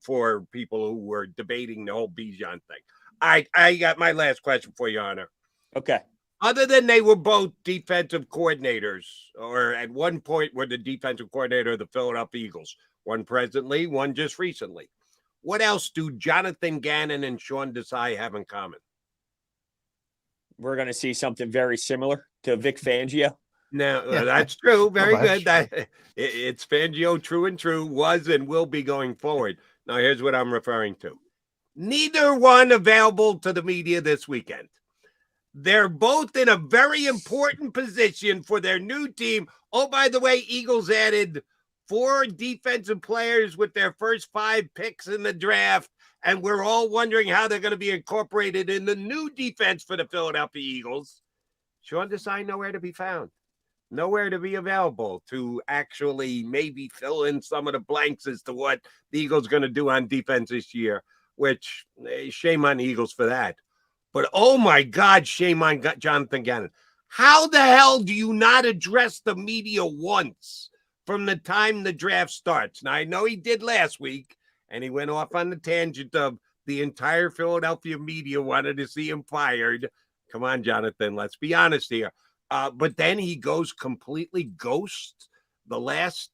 for people who were debating the whole Bijan thing. I got my last question for you, Honor. Okay. Other than they were both defensive coordinators, or at one point were the defensive coordinator of the Philadelphia Eagles, one presently, one just recently. What else do Jonathan Gannon and Sean Desai have in common? We're going to see something very similar to Vic Fangio. No, that's true. Very good. It's Fangio, true and true, was and will be going forward. Now, here's what I'm referring to. Neither one available to the media this weekend. They're both in a very important position for their new team. Oh, by the way, Eagles added 4 defensive players with their first 5 picks in the draft, and we're all wondering how they're going to be incorporated in the new defense for the Philadelphia Eagles. Sean Desai nowhere to be found. Nowhere to be available to actually maybe fill in some of the blanks as to what the Eagles are going to do on defense this year, which shame on the Eagles for that. But, oh, my God, shame on Jonathan Gannon. How the hell do you not address the media once from the time the draft starts? Now, I know he did last week, and he went off on the tangent of the entire Philadelphia media wanted to see him fired. Come on, Jonathan, let's be honest here. But then he goes completely ghost the last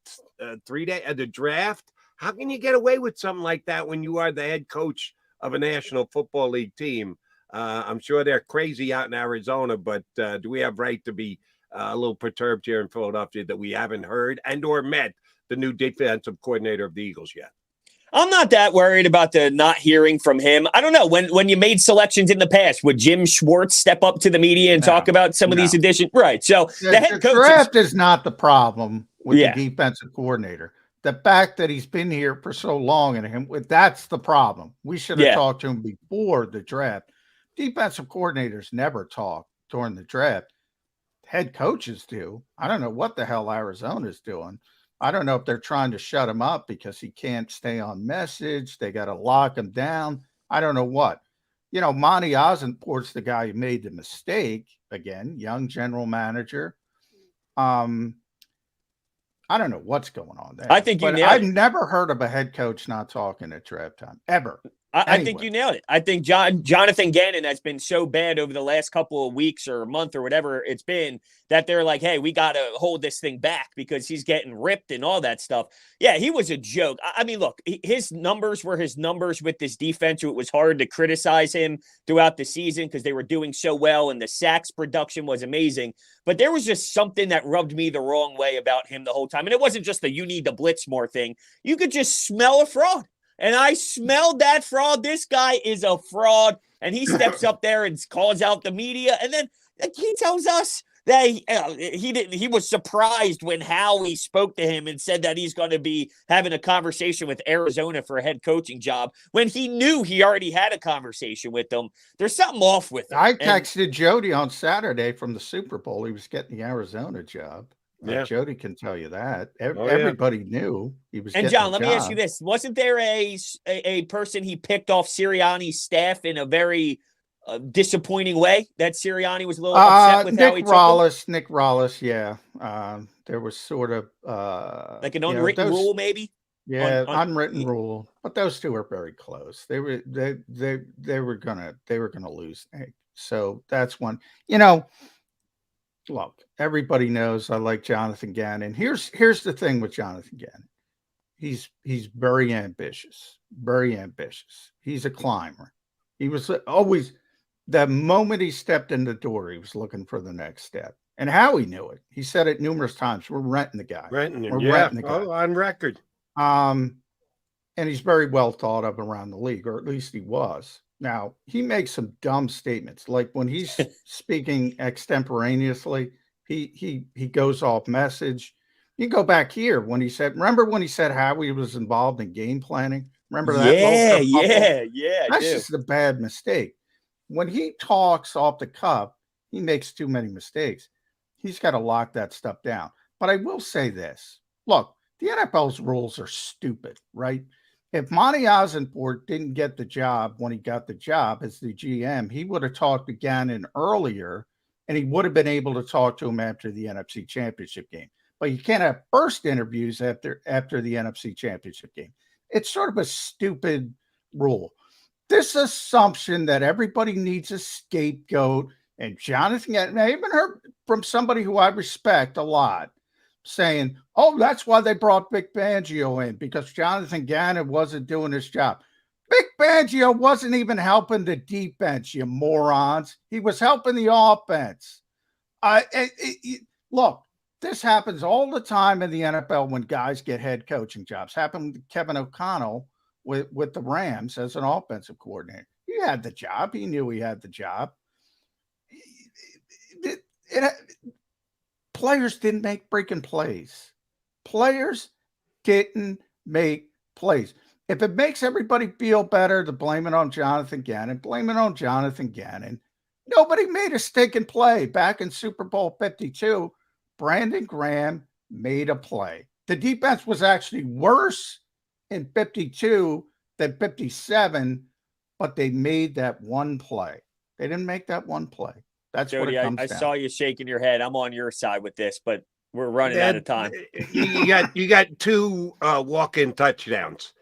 3 days of the draft. How can you get away with something like that when you are the head coach of a National Football League team? I'm sure they're crazy out in Arizona, but do we have right to be a little perturbed here in Philadelphia that we haven't heard and or met the new defensive coordinator of the Eagles yet? I'm not that worried about the not hearing from him. I don't know. When you made selections in the past, would Jim Schwartz step up to the media and talk about some of these additions? Right. So the head coach draft is not the problem with the defensive coordinator. The fact that he's been here for so long and that's the problem. We should have talked to him before the draft. Defensive coordinators never talk during the draft. Head coaches do. I don't know what the hell Arizona's doing. I don't know if they're trying to shut him up because he can't stay on message. They got to lock him down. I don't know what. You know, Monty Ossenport's the guy who made the mistake. Again, young general manager. I don't know what's going on there. I think I've never heard of a head coach not talking at draft time, ever. I think you nailed it. I think Jonathan Gannon has been so bad over the last couple of weeks or a month or whatever it's been that they're like, hey, we got to hold this thing back because he's getting ripped and all that stuff. Yeah, he was a joke. I mean, look, his numbers were his numbers with this defense. It was hard to criticize him throughout the season because they were doing so well and the sacks production was amazing. But there was just something that rubbed me the wrong way about him the whole time. And it wasn't just the you need to blitz more thing. You could just smell a fraud. And I smelled that fraud. This guy is a fraud. And he steps up there and calls out the media. And then he tells us that he was surprised when Howie spoke to him and said that he's going to be having a conversation with Arizona for a head coaching job when he knew he already had a conversation with them. There's something off with it. I texted Jody on Saturday from the Super Bowl. He was getting the Arizona job. Yeah, Jody can tell you that. Everybody knew he was. And John, let me ask you this: wasn't there a person he picked off Sirianni's staff in a very disappointing way? That Sirianni was a little upset with how he took him? Nick Rollis, yeah. There was sort of like an unwritten rule, maybe. Yeah, unwritten rule. But those two are very close. They were gonna lose. So that's one. You know. Look, everybody knows I like Jonathan Gannon. Here's the thing with Jonathan Gannon. He's very ambitious, very ambitious. He's a climber. He was always, the moment he stepped in the door, he was looking for the next step. And Howie knew it. He said it numerous times. We're renting the guy. Renting the guy. Oh, on record. And he's very well thought of around the league, or at least he was. Now, he makes some dumb statements, like when he's speaking extemporaneously, he goes off message. You can go back here when he said, remember when he said Howie was involved in game planning? Remember that? Yeah. That's just a bad mistake. When he talks off the cuff, he makes too many mistakes. He's got to lock that stuff down. But I will say this. Look, the NFL's rules are stupid, right? If Monty Ossenport didn't get the job when he got the job as the GM, he would have talked to Gannon earlier, and he would have been able to talk to him after the NFC Championship game. but you can't have first interviews after the NFC Championship game. It's sort of a stupid rule. This assumption that everybody needs a scapegoat, and Jonathan, I even heard from somebody who I respect a lot saying, oh, that's why they brought Vic Fangio in, because Jonathan Gannon wasn't doing his job. Vic Fangio wasn't even helping the defense, you morons. He was helping the offense. Look, this happens all the time in the NFL when guys get head coaching jobs. Happened with Kevin O'Connell with the Rams as an offensive coordinator. He had the job. He knew he had the job. Players didn't make freaking plays. Players didn't make plays. If it makes everybody feel better to blame it on Jonathan Gannon, blame it on Jonathan Gannon. Nobody made a stinking play. Back in Super Bowl 52, Brandon Graham made a play. The defense was actually worse in 52 than 57, but they made that one play. They didn't make that one play. That's Jody, what it comes down. I saw you shaking your head. I'm on your side with this, but we're running out of time. You got two walk-in touchdowns.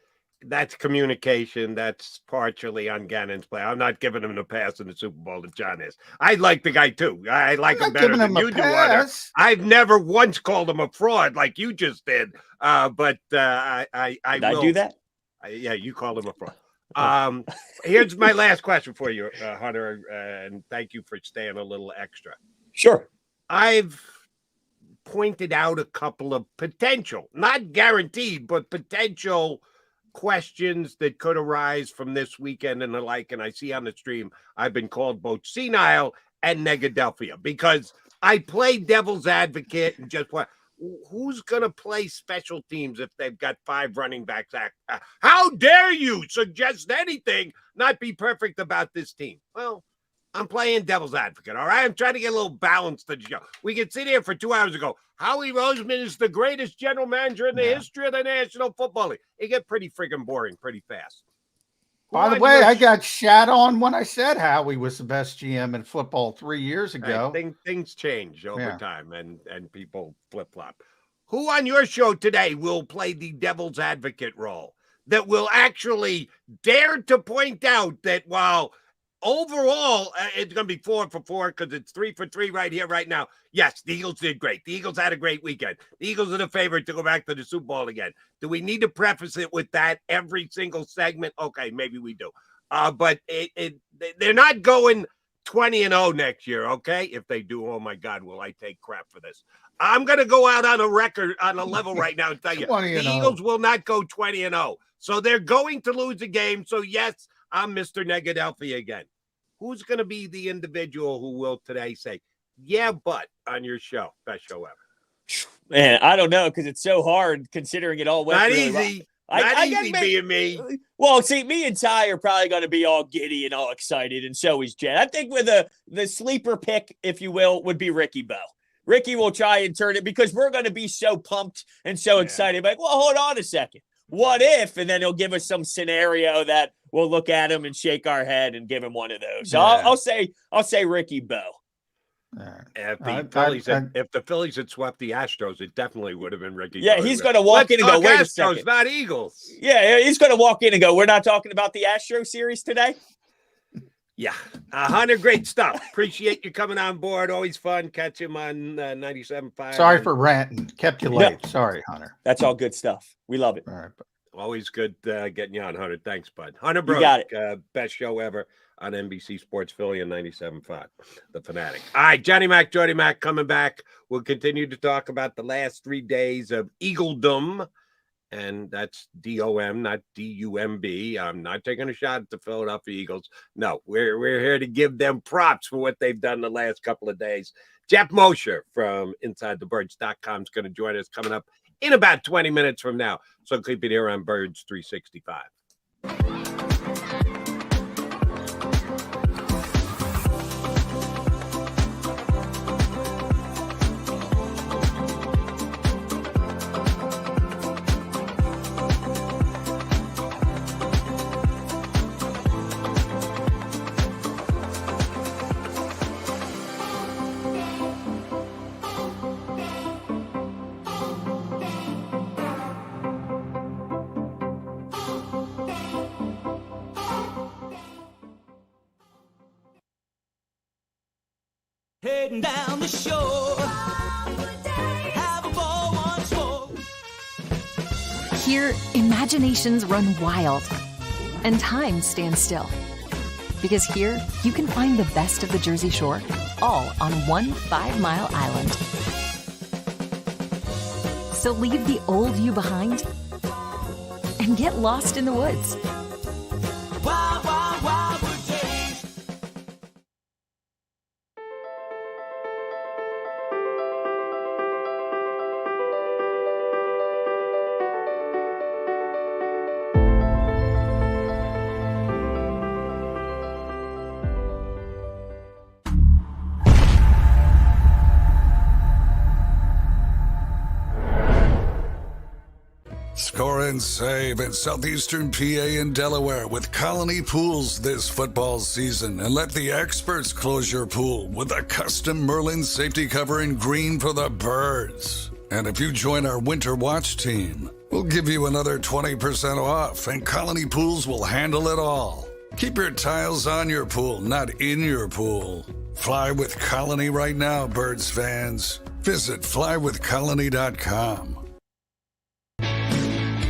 That's communication. That's partially on Gannon's play. I'm not giving him the pass in the Super Bowl that John is. I like the guy too. I like him better than you do. I've never once called him a fraud like you just did. But I will do that. Yeah, you called him a fraud. Here's my last question for you, Hunter, and thank you for staying a little extra. Sure. I've pointed out a couple of potential, not guaranteed, but potential questions that could arise from this weekend and the like. And I see on the stream, I've been called both senile and Negadelphia because I play devil's advocate and just what. Who's going to play special teams if they've got 5 running backs? How dare you suggest anything not be perfect about this team? Well, I'm playing devil's advocate, all right? I'm trying to get a little balance to the show. We could sit here for 2 hours ago. Howie Roseman is the greatest general manager in the history of the National Football League. It get pretty friggin' boring pretty fast. By the way, I got shat on when I said Howie was the best GM in football 3 years ago. Things change over time, and people flip-flop. Who on your show today will play the devil's advocate role that will actually dare to point out that while overall it's going to be 4 for 4 because it's 3 for 3 right here, right now. Yes, the Eagles did great. The Eagles had a great weekend. The Eagles are the favorite to go back to the Super Bowl again. Do we need to preface it with that every single segment? Okay, maybe we do. But they're not going 20-0 next year, okay? If they do, oh my God, will I take crap for this? I'm going to go out on a record, on a level right now and tell you, the Eagles will not go 20-0. So they're going to lose a game. So yes, I'm Mr. Negadelphia again. Who's going to be the individual who will today say, yeah, but on your show, best show ever? Man, I don't know because it's so hard considering it all went not really easy. Well. Not easy being me. Well, see, me and Ty are probably going to be all giddy and all excited, and so is Jen. I think with the sleeper pick, if you will, would be Ricky Bowe. Ricky will try and turn it because we're going to be so pumped and so excited. Like, well, hold on a second. What if? And then he'll give us some scenario that we'll look at him and shake our head and give him one of those. So I'll say Ricky Bowe. If the Phillies had swept the Astros, it definitely would have been Ricky. Yeah, he's going to walk in and go, wait a second. Not Eagles. Yeah, he's going to walk in and go, we're not talking about the Astro series today? Yeah. Hunter, great stuff. Appreciate you coming on board. Always fun. Catch him on 97.5. Sorry for ranting. Kept you late. No. Sorry, Hunter. That's all good stuff. We love it. All right. Always good getting you on, Hunter. Thanks, bud. Hunter Brody, best show ever on NBC Sports Philly and 97.5, The Fanatic. All right, Johnny Mac, Jody Mac coming back. We'll continue to talk about the last 3 days of Eagledom, and that's D-O-M, not D-U-M-B. I'm not taking a shot at the Philadelphia Eagles. No, we're here to give them props for what they've done the last couple of days. Jeff Mosher from InsideTheBirds.com is going to join us coming up in about 20 minutes from now. So keep it here on Birds 365. Heading down the shore. Have a ball once more. Here, imaginations run wild and time stands still. Because here, you can find the best of the Jersey Shore, all on one 5-mile island. So leave the old you behind and get lost in the woods. Wild, wild, wildwood days. Score and save in southeastern PA and Delaware with Colony Pools this football season, and let the experts close your pool with a custom Merlin safety cover in green for the birds. And if you join our Winter Watch team, we'll give you another 20% off, and Colony Pools will handle it all. Keep your tiles on your pool, not in your pool. Fly with Colony right now, birds fans. Visit flywithcolony.com.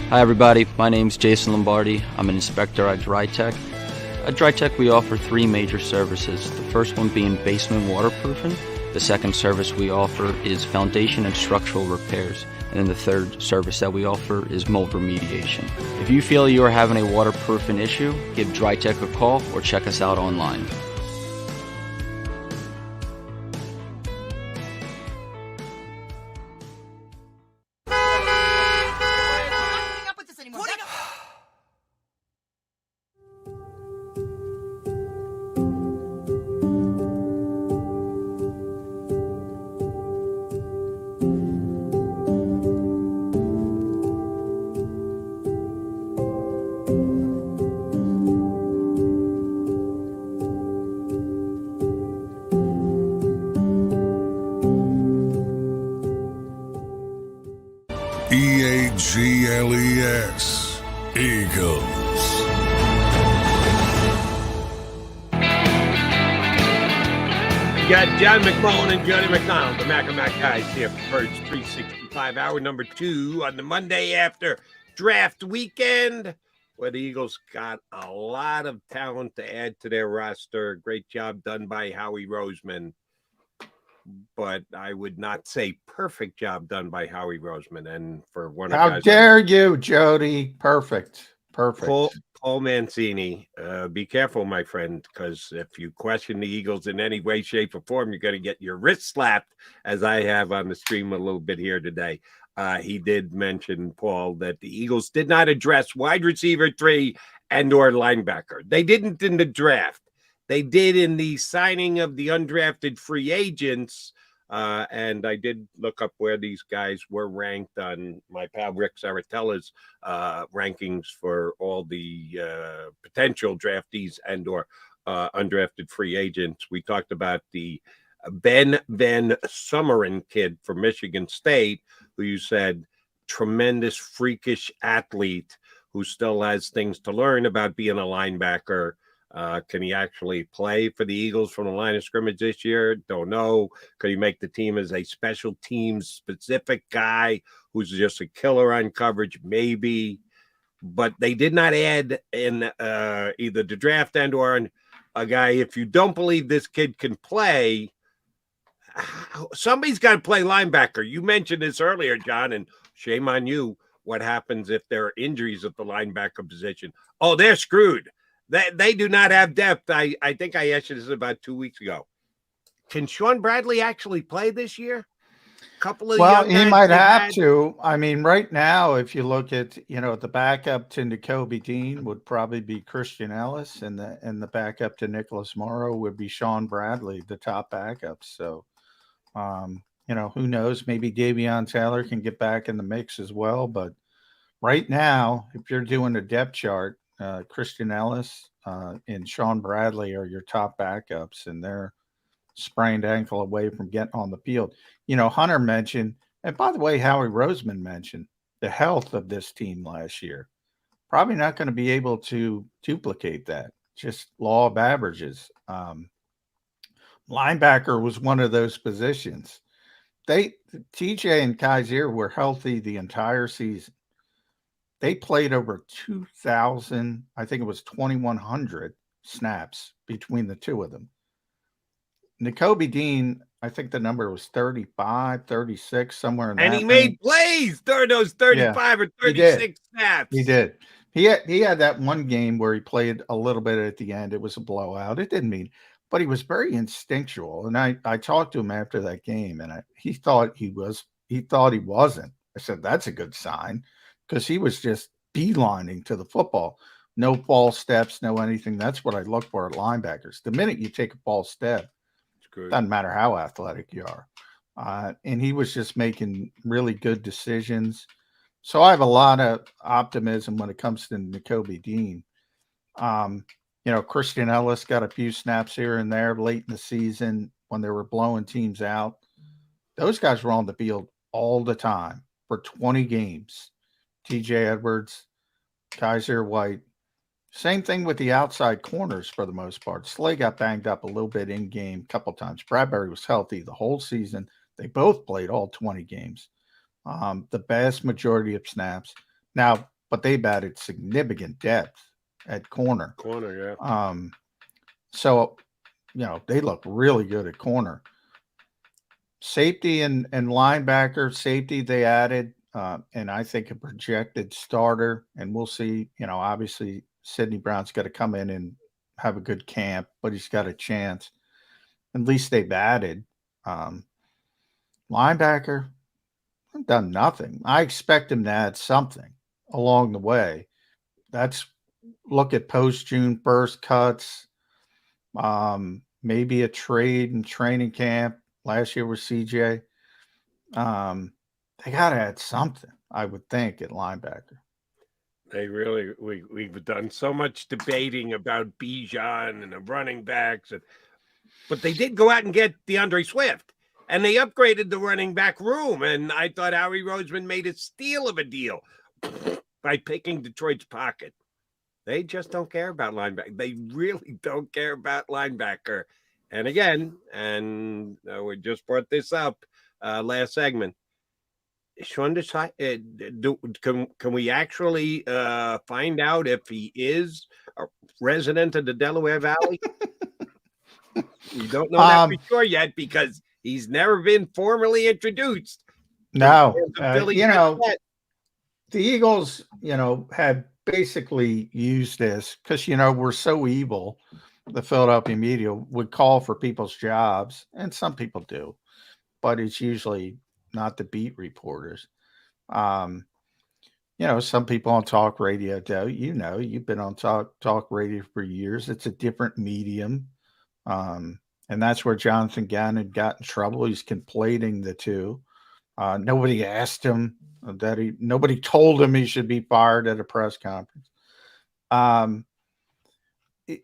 Hi everybody, my name's Jason Lombardi. I'm an inspector at DryTech. At DryTech we offer 3 major services, the first one being basement waterproofing, the second service we offer is foundation and structural repairs, and then the third service that we offer is mold remediation. If you feel you are having a waterproofing issue, give DryTech a call or check us out online. EAGLES, Eagles. You got John McMullen and Jody McDonald, the Mac guys here for Birds 365, hour number 2 on the Monday after draft weekend, where the Eagles got a lot of talent to add to their roster. Great job done by Howie Roseman, but I would not say perfect job done by Howie Roseman. And for one of how dare you, Jody? Perfect. Paul Mancini, be careful, my friend, because if you question the Eagles in any way, shape, or form, you're going to get your wrist slapped, as I have on the stream a little bit here today. He did mention, Paul, that the Eagles did not address wide receiver 3 and or linebacker. They didn't in the draft. They did in the signing of the undrafted free agents. And I did look up where these guys were ranked on my pal Rick Saratella's rankings for all the potential draftees and or undrafted free agents. We talked about the Ben Van Sumeren kid from Michigan State, who you said tremendous freakish athlete who still has things to learn about being a linebacker. Can he actually play for the Eagles from the line of scrimmage this year? Don't know. Could he make the team as a special teams specific guy who's just a killer on coverage? Maybe. But they did not add in either the draft and or a guy. If you don't believe this kid can play, somebody's got to play linebacker. You mentioned this earlier, John, and shame on you. What happens if there are injuries at the linebacker position? Oh, they're screwed. They do not have depth. I think I asked you this about 2 weeks ago. Can Sean Bradley actually play this year? He might have to. I mean, right now, if you look at, the backup to Nakobe Dean would probably be Christian Ellis, and the backup to Nicholas Morrow would be Sean Bradley, the top backup. So, who knows? Maybe Davion Taylor can get back in the mix as well. But right now, if you're doing a depth chart, Christian Ellis and Sean Bradley are your top backups, and they're sprained ankle away from getting on the field. Hunter mentioned, and by the way, Howie Roseman mentioned the health of this team last year. Probably not going to be able to duplicate that. Just law of averages. Linebacker was one of those positions. TJ and Kaiser were healthy the entire season. They played over 2,000, I think it was 2,100 snaps between the two of them. Nakobe Dean, I think the number was 35, 36, somewhere in that. And he made plays during those 35 or 36 snaps. He did. He had that one game where he played a little bit at the end. It was a blowout. It didn't mean, but he was very instinctual. And I talked to him after that game, and he thought he wasn't. I said, that's a good sign, because he was just beelining to the football. No false steps, no anything. That's what I look for at linebackers. The minute you take a false step, doesn't matter how athletic you are. And he was just making really good decisions. So I have a lot of optimism when it comes to Nakobe Dean. Christian Ellis got a few snaps here and there late in the season when they were blowing teams out. Those guys were on the field all the time for 20 games. TJ Edwards, Kaiser White. Same thing with the outside corners for the most part. Slay got banged up a little bit in game a couple times. Bradbury was healthy the whole season. They both played all 20 games. The vast majority of snaps. Now, but they've added significant depth at corner. So, they look really good at corner. Safety and linebacker. Safety they added, and I think a projected starter. And we'll see, obviously Sidney Brown's got to come in and have a good camp, but he's got a chance. At least they've added. Linebacker, done nothing. I expect him to add something along the way. Look at post-June 1st cuts, maybe a trade in training camp. Last year was CJ. They got to add something, I would think, at linebacker. They really, we've done so much debating about Bijan and the running backs, but they did go out and get DeAndre Swift, and they upgraded the running back room. And I thought Howie Roseman made a steal of a deal by picking Detroit's pocket. They just don't care about linebacker. They really don't care about linebacker. And again, we just brought this up last segment. Sean, can we actually find out if he is a resident of the Delaware Valley? We don't know that for sure yet, because he's never been formally introduced. No, the Eagles, have basically used this because, we're so evil. The Philadelphia media would call for people's jobs, and some people do, but it's usually not the beat reporters. Some people on talk radio do. You've been on talk radio for years. It's a different medium. And that's where Jonathan Gannon got in trouble. He's conflating the two. Nobody asked him nobody told him he should be fired at a press conference.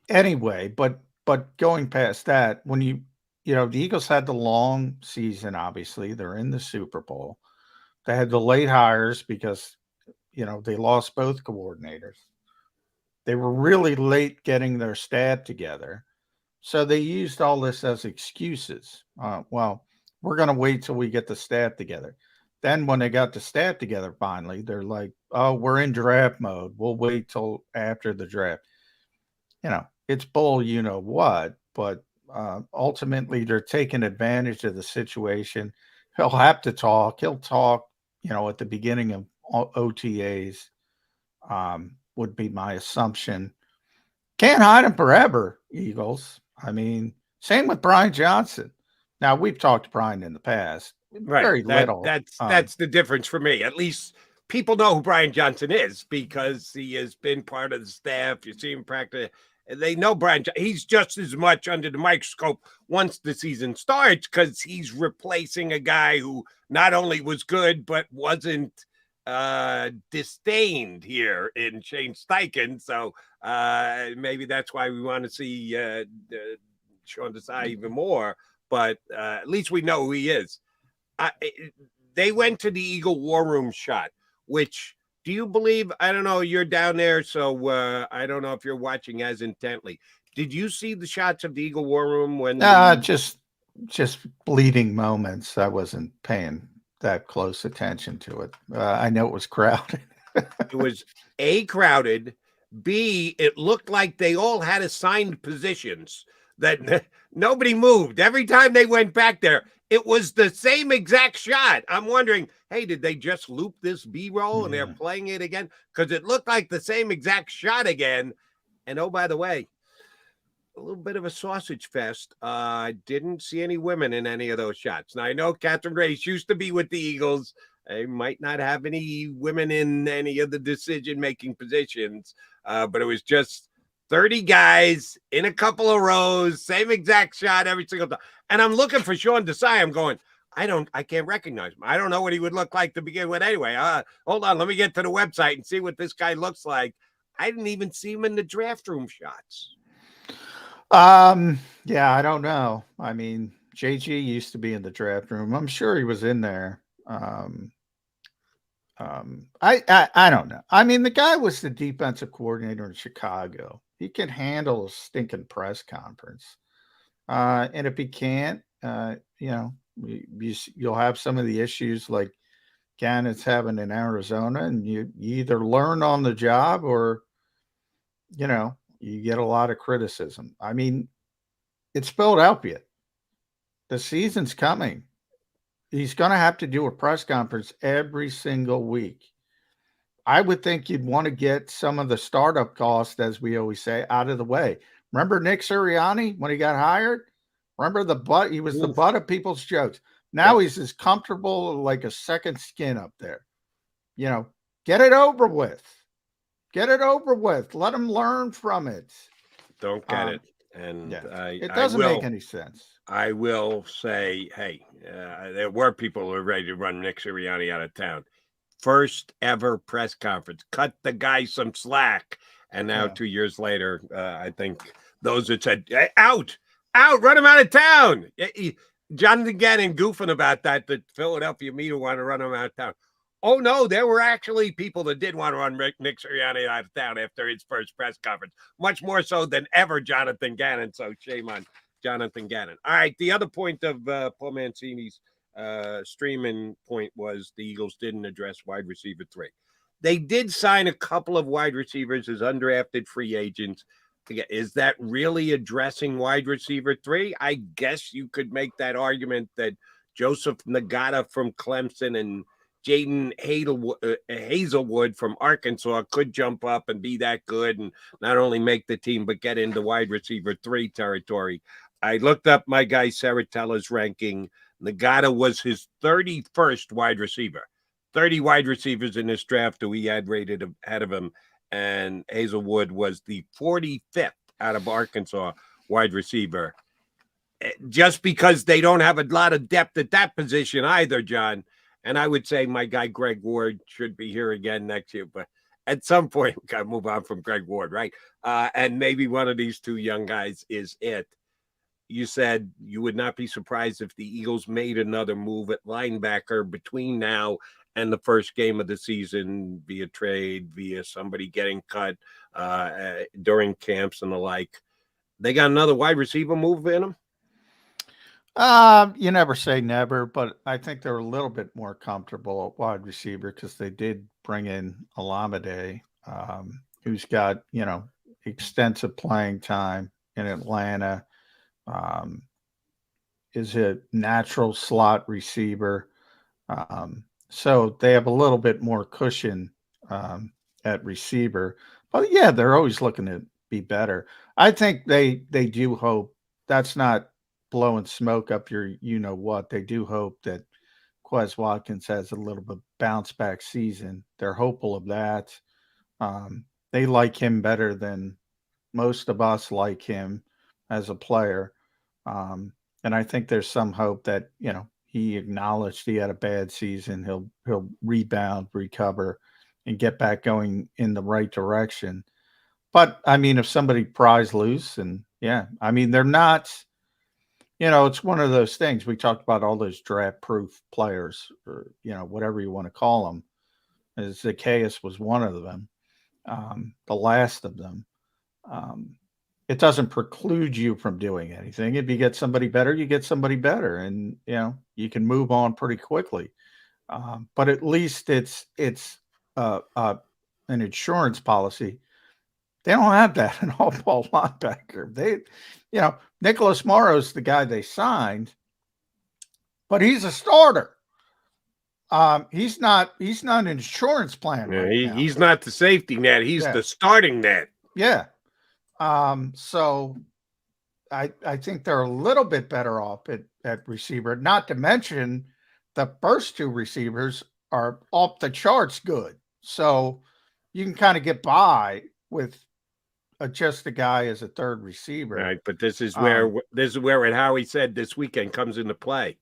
Anyway, but going past that, when the Eagles had the long season, obviously they're in the Super Bowl. They had the late hires because, they lost both coordinators. They were really late getting their staff together. So they used all this as excuses. Well, we're going to wait till we get the staff together. Then when they got the staff together, finally, they're like, oh, we're in draft mode. We'll wait till after the draft. It's bull, what, but ultimately they're taking advantage of the situation. He'll have to talk. He'll talk, at the beginning of OTAs, would be my assumption. Can't hide him forever, Eagles. I mean, same with Brian Johnson. Now, we've talked to Brian in the past. Right. Very little. That's the difference for me. At least people know who Brian Johnson is because he has been part of the staff. You see him practice. They know Brian. He's just as much under the microscope once the season starts because he's replacing a guy who not only was good but wasn't disdained here in Shane Steichen. So maybe that's why we want to see Sean Desai even more. But at least we know who he is. They went to the Eagle War Room shot, which. Do you believe, I don't know, you're down there, so I don't know if you're watching as intently. Did you see the shots of the Eagle War Room when? Just bleeding moments. I wasn't paying that close attention to it. I know it was crowded. It was A, crowded. B, it looked like they all had assigned positions that nobody moved. Every time they went back there, it was the same exact shot. I'm wondering, hey, did they just loop this B-roll and they're playing it again? Because it looked like the same exact shot again. And oh, by the way, a little bit of a sausage fest. I didn't see any women in any of those shots. Now, I know Catherine Grace used to be with the Eagles. They might not have any women in any of the decision-making positions, but it was just 30 guys in a couple of rows, same exact shot every single time. And I'm looking for Sean Desai. I'm going, I can't recognize him. I don't know what he would look like to begin with anyway. Hold on, let me get to the website and see what this guy looks like. I didn't even see him in the draft room shots. Yeah, I don't know. I mean, JG used to be in the draft room. I'm sure he was in there. I don't know. I mean, the guy was the defensive coordinator in Chicago. He can handle a stinking press conference. And if he can't, you'll have some of the issues like Gannon's having in Arizona, and you either learn on the job or, you get a lot of criticism. I mean, it's Philadelphia. The season's coming. He's going to have to do a press conference every single week. I would think you'd want to get some of the startup costs, as we always say, out of the way. Remember Nick Sirianni when he got hired? Remember he was the butt of people's jokes. Now he's as comfortable like a second skin up there. Get it over with. Get it over with. Let him learn from it. Don't get it. And it doesn't make any sense. I will say, hey, there were people who were ready to run Nick Sirianni out of town. First ever press conference. Cut the guy some slack. And now 2 years later, I think those that said, hey, out, run him out of town. Jonathan Gannon goofing about that Philadelphia media want to run him out of town. Oh, no, there were actually people that did want to run Nick Sirianni out of town after his first press conference, much more so than ever Jonathan Gannon. So shame on Jonathan Gannon. All right, the other point of Paul Mancini's streaming point was the Eagles didn't address wide receiver 3. They did sign a couple of wide receivers as undrafted free agents. Is that really addressing wide receiver 3? I guess you could make that argument that Joseph Nagata from Clemson and Jaden Hazelwood from Arkansas could jump up and be that good and not only make the team, but get into wide receiver 3 territory. I looked up my guy Saratella's ranking. Nagata was his 31st wide receiver. 30 wide receivers in this draft who he had rated ahead of him. And Hazelwood was the 45th out of Arkansas wide receiver. Just because they don't have a lot of depth at that position either, John. And I would say my guy Greg Ward should be here again next year. But at some point, we got to move on from Greg Ward, right? And maybe one of these two young guys is it. You said you would not be surprised if the Eagles made another move at linebacker between now and the first game of the season via trade, via somebody getting cut during camps and the like. They got another wide receiver move in them? You never say never, but I think they're a little bit more comfortable at wide receiver because they did bring in Alameda, who's got, extensive playing time in Atlanta, is a natural slot receiver. So they have a little bit more cushion at receiver. But, yeah, they're always looking to be better. I think they do hope that's not blowing smoke up your what. They do hope that Quez Watkins has a little bit bounce back season. They're hopeful of that. They like him better than most of us like him as a player. And I think there's some hope that, he acknowledged he had a bad season. He'll rebound, recover, and get back going in the right direction. But, I mean, if somebody pries loose they're not – it's one of those things. We talked about all those draft-proof players or, whatever you want to call them. Zacchaeus was one of them, the last of them. it doesn't preclude you from doing anything. If you get somebody better, you get somebody better, and you can move on pretty quickly. But at least it's an insurance policy. They don't have that in all-ball linebacker. Nicholas Morrow's the guy they signed, but he's a starter. He's not an insurance plan. Yeah, he's not the safety net. He's the starting net. Yeah. So I think they're a little bit better off at receiver, not to mention the first two receivers are off the charts good. So you can kind of get by with just a guy as a third receiver. Right. But this is where what Howie said this weekend comes into play.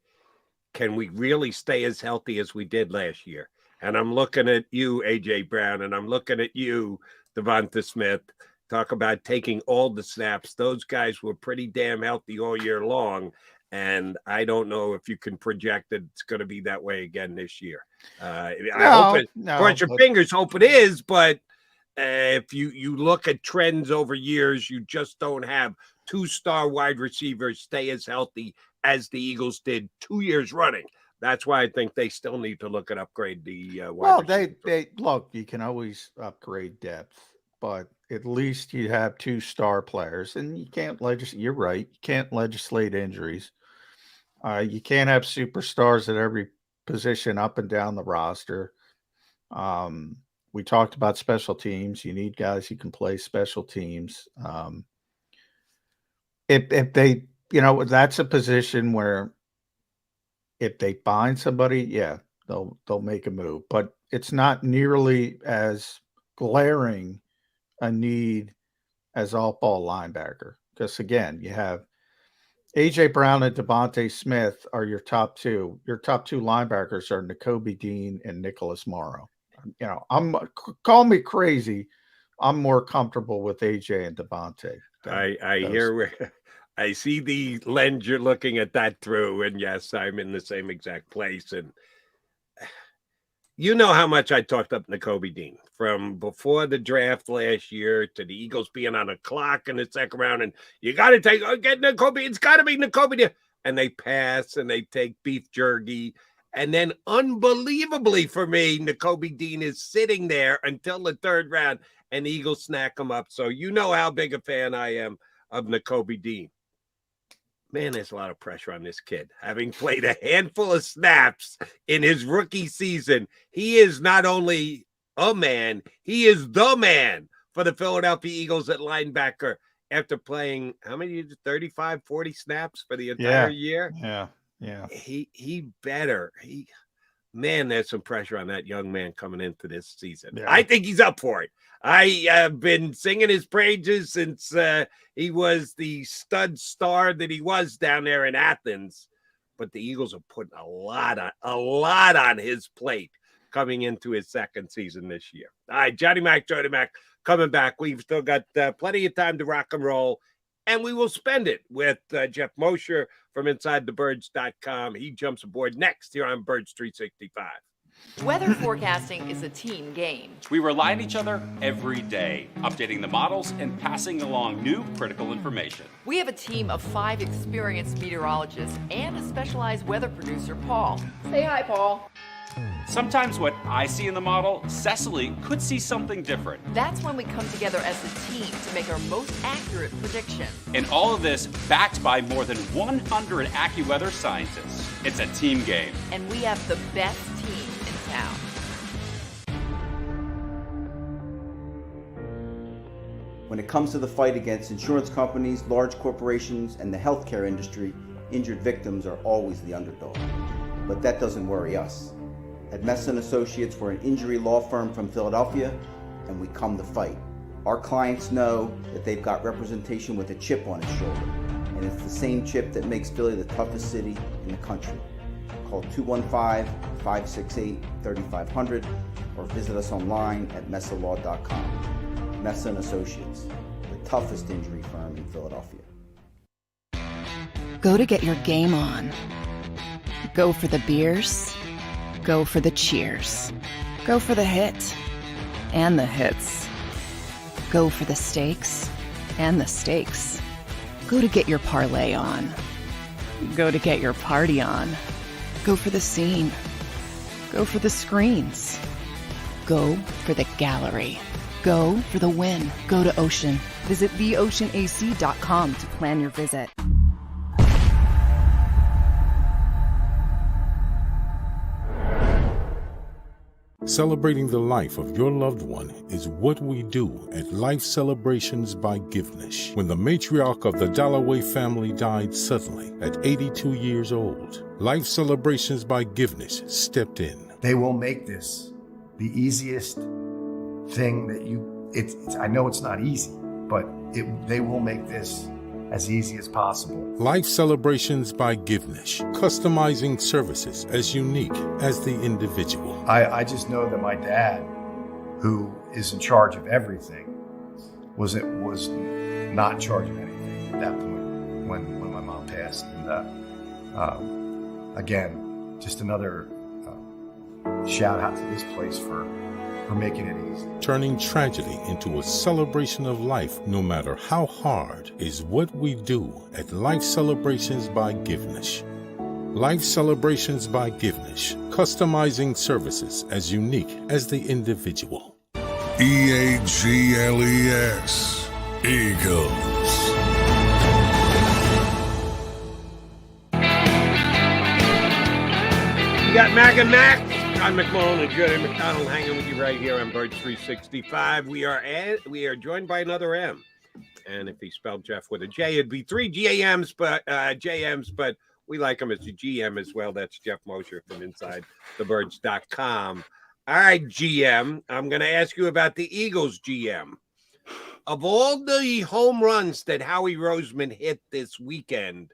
Can we really stay as healthy as we did last year? And I'm looking at you, A.J. Brown, and I'm looking at you, Devonta Smith. Talk about taking all the snaps. Those guys were pretty damn healthy all year long. And I don't know if you can project that it's going to be that way again this year. Cross your fingers, hope it is. But if you look at trends over years, you just don't have 2-star wide receivers stay as healthy as the Eagles did 2 years running. That's why I think they still need to look at upgrade the wide receiver. They look, you can always upgrade depth, but at least you have 2-star players, and you can't you're right. You can't legislate injuries. You can't have superstars at every position up and down the roster. We talked about special teams. You need guys who can play special teams. If they, that's a position where if they find somebody, they'll make a move. But it's not nearly as glaring a need as off-ball linebacker. Because, again, you have A.J. Brown and Devonta Smith are your top two. Your top two linebackers are Nakobe Dean and Nicholas Morrow. Call me crazy. I'm more comfortable with A.J. and Devonta. I see the lens you're looking at that through, and yes, I'm in the same exact place. And you know how much I talked up Nakobe Dean from before the draft last year to the Eagles being on a clock in the second round, and you got to get Nakobe. It's got to be Nakobe Dean. And they pass and they take beef jerky. And then unbelievably for me, Nakobe Dean is sitting there until the third round, and the Eagles snack him up. So you know how big a fan I am of Nakobe Dean. Man, there's a lot of pressure on this kid. Having played a handful of snaps in his rookie season, he is not only a man, he is the man for the Philadelphia Eagles at linebacker after playing, 35, 40 snaps for the entire year? Yeah. He better. Man, there's some pressure on that young man coming into this season. Yeah. I think he's up for it. I have been singing his praises since he was the stud star that he was down there in Athens. But the Eagles are putting a lot on his plate coming into his second season this year. All right, Jody Mac coming back. We've still got plenty of time to rock and roll, and we will spend it with Jeff Mosher from InsideTheBirds.com. He jumps aboard next here on Birds 365. Weather forecasting is a team game. We rely on each other every day, updating the models and passing along new critical information. We have a team of 5 experienced meteorologists and a specialized weather producer, Paul. Say hi, Paul. Sometimes what I see in the model, Cecily could see something different. That's when we come together as a team to make our most accurate prediction. And all of this backed by more than 100 AccuWeather scientists. It's a team game. And we have the best team in town. When it comes to the fight against insurance companies, large corporations, and the healthcare industry, injured victims are always the underdog. But that doesn't worry us. At Messa & Associates, we're an injury law firm from Philadelphia, and we come to fight. Our clients know that they've got representation with a chip on its shoulder, and it's the same chip that makes Philly the toughest city in the country. Call 215-568-3500 or visit us online at messalaw.com. Messa & Associates, the toughest injury firm in Philadelphia. Go to get your game on. Go for the beers. Go for the cheers. Go for the hit and the hits. Go for the steaks and the stakes. Go to get your parlay on. Go to get your party on. Go for the scene. Go for the screens. Go for the gallery. Go for the win. Go to Ocean. Visit theoceanac.com to plan your visit. Celebrating the life of your loved one is what we do at Life Celebrations by Givenish. When the matriarch of the Dalloway family died suddenly at 82 years old, Life Celebrations by Givenish stepped in. They will make this the easiest thing that I know it's not easy, but they will make this as easy as possible. Life Celebrations by Givenish, customizing services as unique as the individual. I just know that my dad, who is in charge of everything, was not in charge of anything at that point when my mom passed. And again, just another shout out to this place for making it easy. Turning tragedy into a celebration of life, no matter how hard, is what we do at Life Celebrations by Givenish. Life Celebrations by Givenish, customizing services as unique as the individual. EAGLES, Eagles. You got Mac and Mac. I'm McMullen and Jody McDonald hanging with you right here on Birds 365. We are joined by another M. And if he spelled Jeff with a J, it'd be 3 JMs, but we like him as a GM as well. That's Jeff Mosher from InsideTheBirds.com. All right, GM, I'm going to ask you about the Eagles GM. Of all the home runs that Howie Roseman hit this weekend,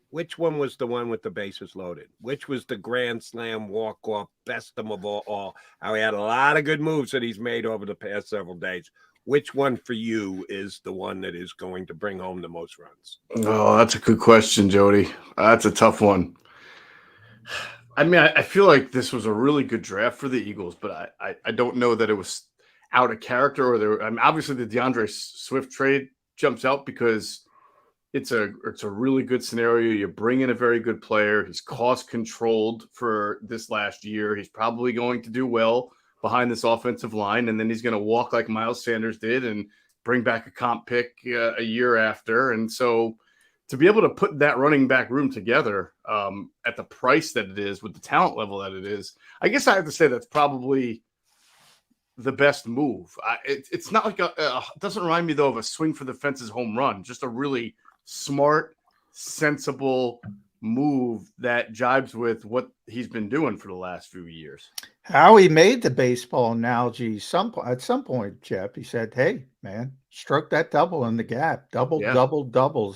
which one was the one with the bases loaded? Which was the grand slam walk-off, best of them all? How he had a lot of good moves that he's made over the past several days. Which one for you is the one that is going to bring home the most runs? Oh, that's a good question, Jody. That's a tough one. I mean, I feel like this was a really good draft for the Eagles, but I don't know that it was out of character obviously the DeAndre Swift trade jumps out because it's a really good scenario. You bring in a very good player. He's cost controlled for this last year. He's probably going to do well behind this offensive line, and then he's going to walk like Miles Sanders did and bring back a comp pick a year after. And so to be able to put that running back room together at the price that it is with the talent level that it is, I guess I have to say that's probably the best move. It's not like it doesn't remind me though of a swing for the fences home run, just a really smart, sensible move that jibes with what he's been doing for the last few years. Howie made the baseball analogy at some point, Jeff. He said, "Hey, man, stroke that double in the gap. Doubles.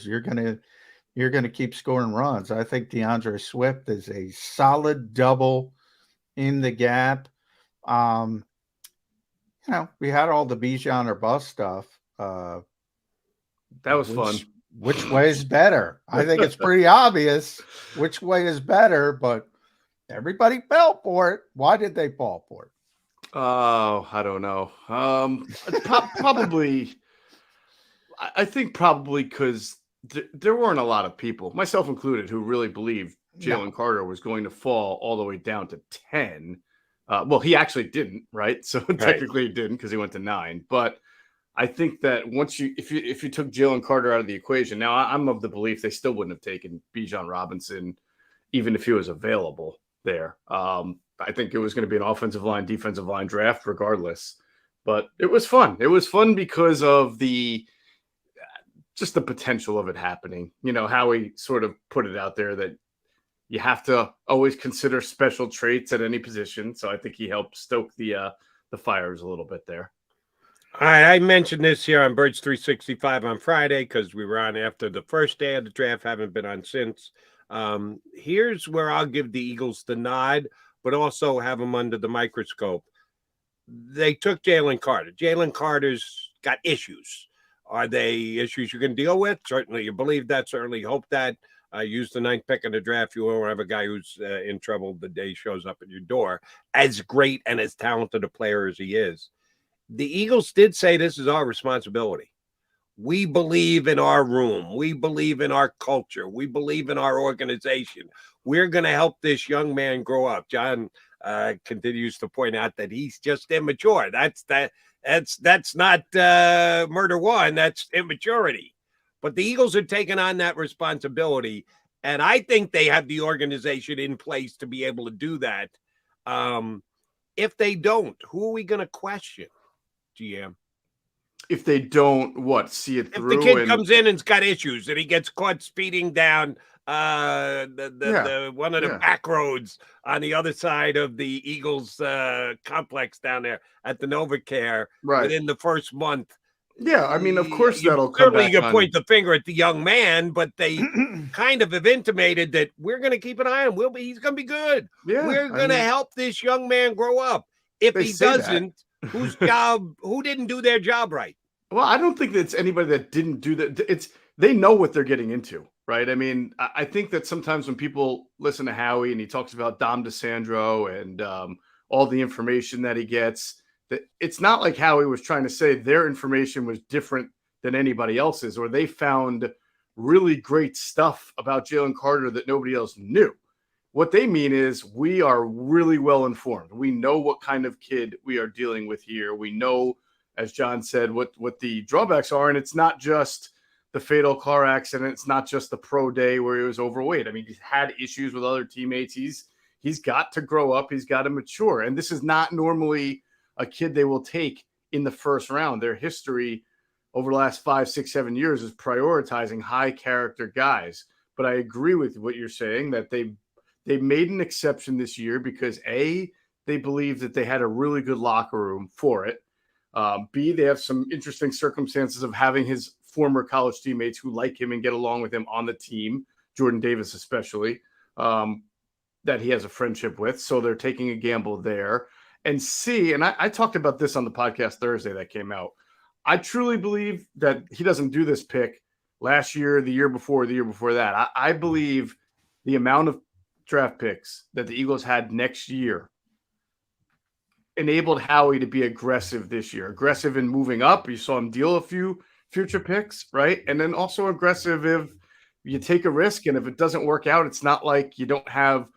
You're gonna keep scoring runs." I think DeAndre Swift is a solid double in the gap. We had all the Bijan or bust stuff. That was fun. Which way is better? I think it's pretty obvious which way is better, but everybody fell for it. Why did they fall for it? Oh, I don't know. Probably, I think probably because there weren't a lot of people, myself included, who really believed Jalen Carter was going to fall all the way down to 10. Well, he actually didn't, right? So technically he didn't because he went to 9. But I think that if you took Jalen Carter out of the equation, now I'm of the belief they still wouldn't have taken Bijan Robinson, even if he was available there. I think it was going to be an offensive line, defensive line draft regardless. But it was fun. It was fun because of just the potential of it happening. How he sort of put it out there that you have to always consider special traits at any position. So I think he helped stoke the fires a little bit there. I mentioned this here on Birds 365 on Friday because we were on after the first day of the draft, haven't been on since. Here's where I'll give the Eagles the nod, but also have them under the microscope. They took Jalen Carter. Jalen Carter's got issues. Are they issues you can deal with? Certainly you believe that, certainly hope that. Use the 9th pick in the draft. You won't have a guy who's in trouble the day he shows up at your door, as great and as talented a player as he is. The Eagles did say this is our responsibility. We believe in our room. We believe in our culture. We believe in our organization. We're going to help this young man grow up. John continues to point out that he's just immature. That's not murder one. That's immaturity. But the Eagles are taking on that responsibility, and I think they have the organization in place to be able to do that. If they don't, who are we going to question, GM? If they don't, see it through? If the kid comes in and's got issues and he gets caught speeding down the one of the back roads on the other side of the Eagles complex down there at the NovaCare within the first month. Yeah, I mean, of course that'll come back. Certainly you point the finger at the young man, but they kind of have intimated that we're going to keep an eye on him. He's going to be good. Yeah, we're going to help this young man grow up. If he doesn't, who didn't do their job right? Well, I don't think that's anybody that didn't do that. They know what they're getting into, right? I mean, I think that sometimes when people listen to Howie and he talks about Dom DeSandro and all the information that he gets, that it's not like Howie was trying to say their information was different than anybody else's, or they found really great stuff about Jalen Carter that nobody else knew. What they mean is we are really well informed. We know what kind of kid we are dealing with here. We know, as John said, what the drawbacks are. And it's not just the fatal car accident. It's not just the pro day where he was overweight. I mean, he's had issues with other teammates. He's got to grow up. He's got to mature. And this is not normally a kid they will take in the first round. Their history over the last 5, 6, 7 years is prioritizing high character guys. But I agree with what you're saying that they made an exception this year because A, they believe that they had a really good locker room for it. B, they have some interesting circumstances of having his former college teammates who like him and get along with him on the team, Jordan Davis especially, that he has a friendship with. So they're taking a gamble there. And C, and I talked about this on the podcast Thursday that came out, I truly believe that he doesn't do this pick last year, the year before that. I believe the amount of draft picks that the Eagles had next year enabled Howie to be aggressive this year, aggressive in moving up. You saw him deal a few future picks, right? And then also aggressive if you take a risk. And if it doesn't work out, it's not like you don't have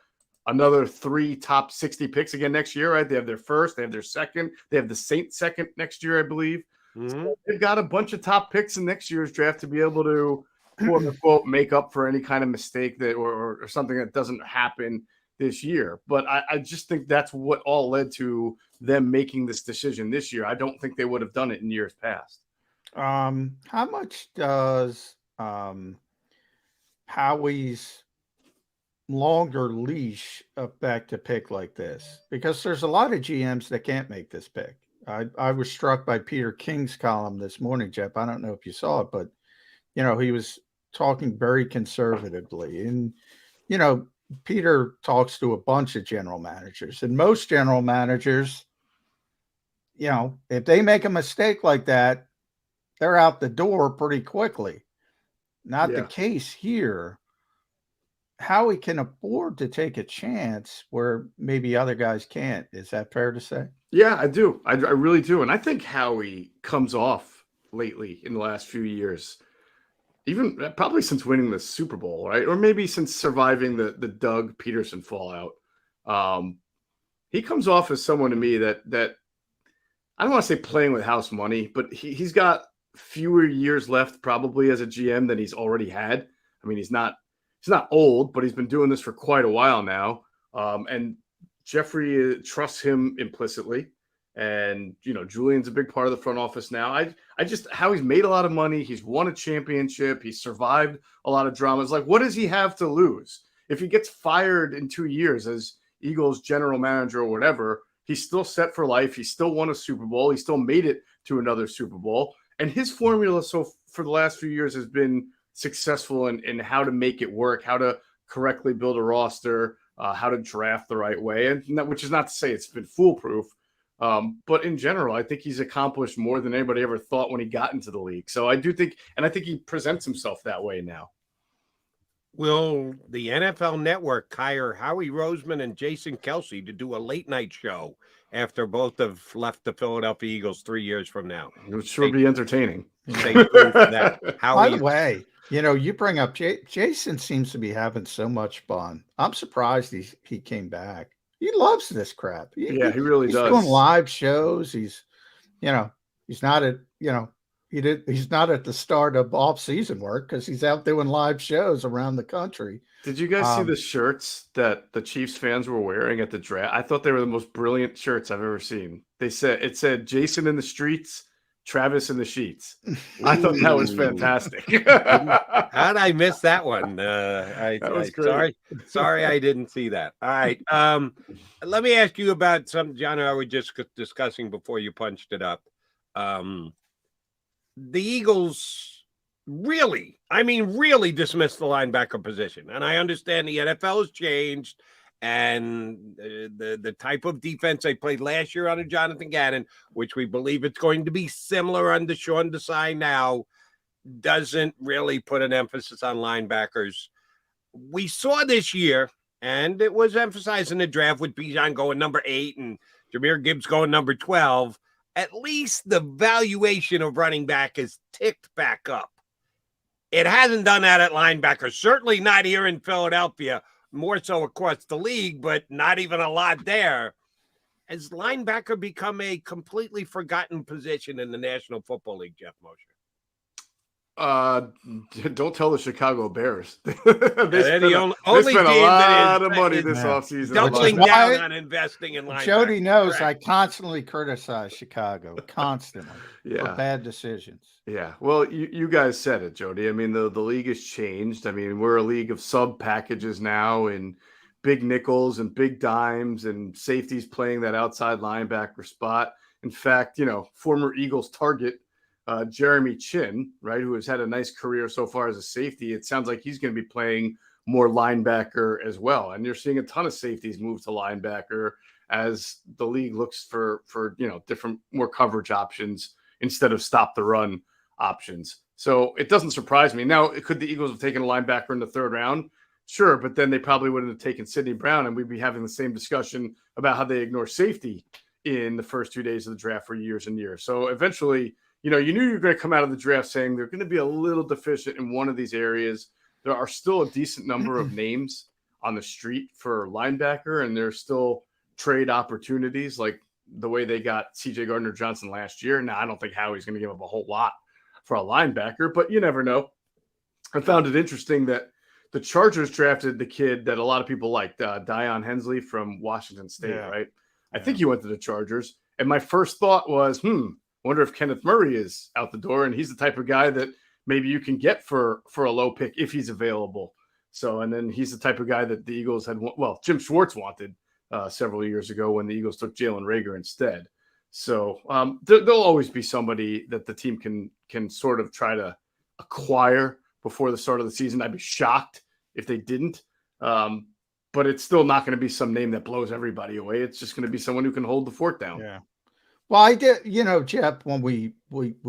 another 3 top 60 picks again next year, right? They have their first, they have their second, they have the Saints second next year, I believe. So they've got a bunch of top picks in next year's draft to be able to, quote unquote, make up for any kind of mistake that or something that doesn't happen this year. But I just think that's what all led to them making this decision this year. I don't think they would have done it in years past. How much does Howie's longer leash affect a pick like this? Because there's a lot of GMs that can't make this pick. I was struck by Peter King's column this morning, Jeff. I don't know if you saw it, but he was talking very conservatively. And Peter talks to a bunch of general managers, and most general managers, if they make a mistake like that, they're out the door pretty quickly. Not the case here. Howie can afford to take a chance where maybe other guys can't. Is that fair to say? Yeah, I do. I really do. And I think Howie comes off lately in the last few years, even probably since winning the Super Bowl, right? Or maybe since surviving the Doug Peterson fallout. He comes off as someone to me that I don't want to say playing with house money, but he's got fewer years left probably as a GM than he's already had. I mean, he's not old, but he's been doing this for quite a while now. And Jeffrey trusts him implicitly. And, Julian's a big part of the front office now. I just, how he's made a lot of money. He's won a championship. He's survived a lot of dramas. Like, what does he have to lose? If he gets fired in 2 years as Eagles general manager or whatever, he's still set for life. He still won a Super Bowl. He still made it to another Super Bowl. And his formula for the last few years has been successful in how to make it work, how to correctly build a roster, how to draft the right way. And which is not to say it's been foolproof. But in general, I think he's accomplished more than anybody ever thought when he got into the league. So I do think, and I think he presents himself that way now. Will the NFL Network hire Howie Roseman and Jason Kelsey to do a late night show after both have left the Philadelphia Eagles 3 years from now? It would sure be entertaining. stay true to that. How By he the way, you bring up Jason seems to be having so much fun. I'm surprised he came back. He loves this crap. Yeah, he really he's does. doing live shows. He's not at he's not at the start of off-season work because he's out doing live shows around the country. Did you guys see the shirts that the Chiefs fans were wearing at the draft? I thought they were the most brilliant shirts I've ever seen. It said Jason in the streets, Travis in the sheets. I thought that was fantastic. How'd I miss that one? That was great. Sorry, I didn't see that. All right. Let me ask you about something, John, I was just discussing before you punched it up. The Eagles really dismissed the linebacker position. And I understand the NFL has changed and the type of defense they played last year under Jonathan Gannon, which we believe it's going to be similar under Sean Desai now, doesn't really put an emphasis on linebackers. We saw this year, and it was emphasized in the draft with Bijan going number 8 and Jahmyr Gibbs going number 12. At least the valuation of running back has ticked back up. It hasn't done that at linebacker, certainly not here in Philadelphia, more so across the league, but not even a lot there. Has linebacker become a completely forgotten position in the National Football League, Jeff Mosher? Don't tell the Chicago Bears. they They're the only spent a team lot that of money this offseason. doubling down on investing in linebackers. Jody knows Correct. I constantly criticize Chicago, constantly for bad decisions. Yeah. Well, you guys said it, Jody. I mean, the league has changed. I mean, we're a league of sub packages now and big nickels and big dimes and safeties playing that outside linebacker spot. In fact, former Eagles target Jeremy Chin, right, who has had a nice career so far as a safety. It sounds like he's going to be playing more linebacker as well. And you're seeing a ton of safeties move to linebacker as the league looks for different, more coverage options instead of stop the run options. So it doesn't surprise me. Now, could the Eagles have taken a linebacker in the 3rd round? Sure, but then they probably wouldn't have taken Sidney Brown, and we'd be having the same discussion about how they ignore safety in the first 2 days of the draft for years and years. So eventually, you knew you were going to come out of the draft saying they're going to be a little deficient in one of these areas. There are still a decent number of names on the street for linebacker, and there's still trade opportunities like the way they got C.J. Gardner-Johnson last year. Now, I don't think Howie's going to give up a whole lot for a linebacker, but you never know. I found it interesting that the Chargers drafted the kid that a lot of people liked, Dion Hensley from Washington State, right? I think he went to the Chargers. And my first thought was, wonder if Kenneth Murray is out the door, and he's the type of guy that maybe you can get for a low pick if he's available. So, and then he's the type of guy that the Eagles had, Jim Schwartz wanted several years ago when the Eagles took Jalen Reagor instead. So there'll always be somebody that the team can sort of try to acquire before the start of the season. I'd be shocked if they didn't. But it's still not going to be some name that blows everybody away. It's just going to be someone who can hold the fort down. Yeah. Well, I did, Jeff, when we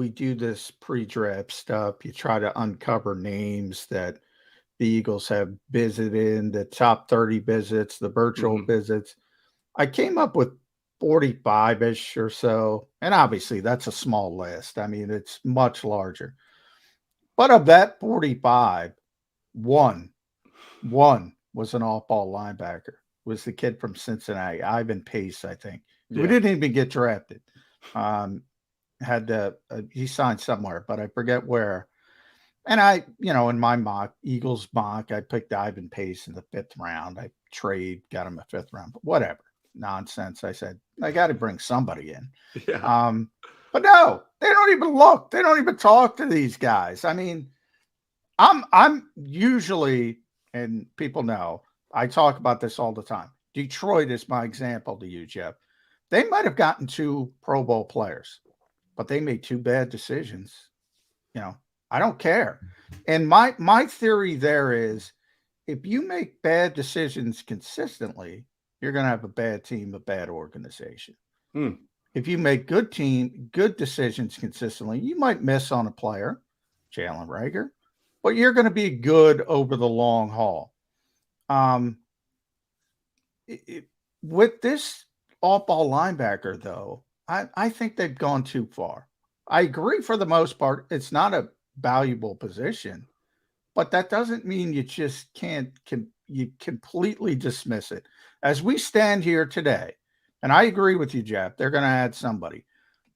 do this pre-draft stuff, you try to uncover names that the Eagles have visited, the top 30 visits, the virtual visits. I came up with 45-ish or so. And obviously that's a small list. I mean, it's much larger. But of that 45, one was an off-ball linebacker. Was the kid from Cincinnati, Ivan Pace, I think. Yeah. We didn't even get drafted. He signed somewhere, but I forget where. And I, in my Eagles mock, I picked Ivan Pace in the 5th round. I got him a 5th round, but whatever. Nonsense. I said, I got to bring somebody in. Yeah. But no, they don't even look. They don't even talk to these guys. I mean, I'm usually, and people know, I talk about this all the time. Detroit is my example to you, Jeff. They might have gotten 2 Pro Bowl players, but they made 2 bad decisions. I don't care. And my theory there is if you make bad decisions consistently, you're going to have a bad team, a bad organization. If you make good decisions consistently, you might miss on a player, Jalen Reagor, but you're going to be good over the long haul. With this off-ball linebacker, though, I think they've gone too far. I agree for the most part. It's not a valuable position, but that doesn't mean you just you completely dismiss it. As we stand here today, and I agree with you, Jeff, they're going to add somebody.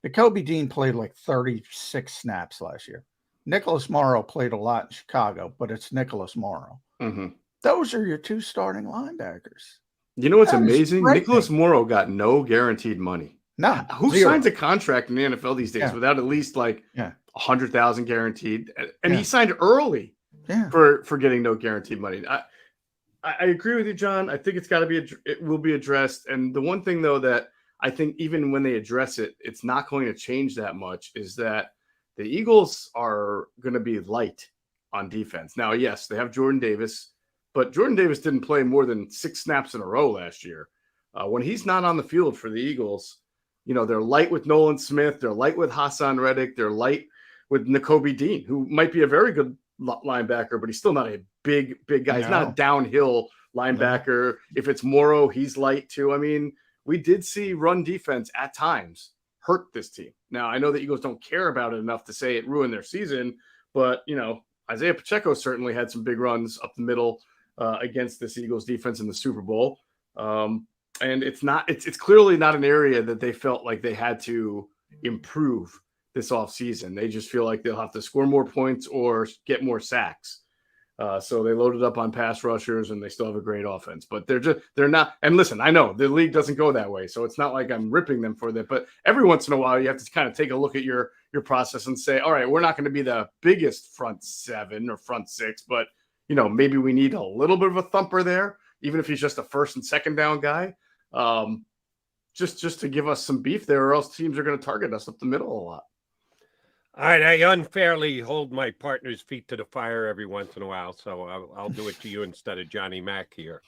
Nakobe Dean played like 36 snaps last year. Nicholas Morrow played a lot in Chicago, but it's Nicholas Morrow. Mm-hmm. Those are your two starting linebackers. You know what's amazing? Nicholas Morrow got no guaranteed money. No. Who signs a contract in the NFL these days without at least like 100,000 guaranteed? And he signed early for getting no guaranteed money. I agree with you, John. I think it will be addressed. And the one thing though that I think even when they address it, it's not going to change that much is that the Eagles are going to be light on defense. Now, yes, they have Jordan Davis, but Jordan Davis didn't play more than 6 snaps in a row last year. When he's not on the field for the Eagles, you know, they're light with Nolan Smith. They're light with Hassan Reddick. They're light with Nakobe Dean, who might be a very good linebacker, but he's still not a big guy. He's not a downhill linebacker. If it's Morrow, he's light too. I mean, we did see run defense at times hurt this team. Now, I know the Eagles don't care about it enough to say it ruined their season, but, you know, Isaiah Pacheco certainly had some big runs up the middle against this Eagles defense in the Super Bowl. And it's clearly not an area that they felt like they had to improve this offseason. They just feel like they'll have to score more points or get more sacks. So they loaded up on pass rushers and they still have a great offense, but they're not. And listen, I know the league doesn't go that way, so it's not like I'm ripping them for that, but every once in a while you have to kind of take a look at your process and say, all right, we're not going to be the biggest front 7 or front 6, but you know, maybe we need a little bit of a thumper there, even if he's just a first and second down guy. Just to give us some beef there, or else teams are going to target us up the middle a lot. All right, I unfairly hold my partner's feet to the fire every once in a while, so I'll do it to you instead of Johnny Mack here.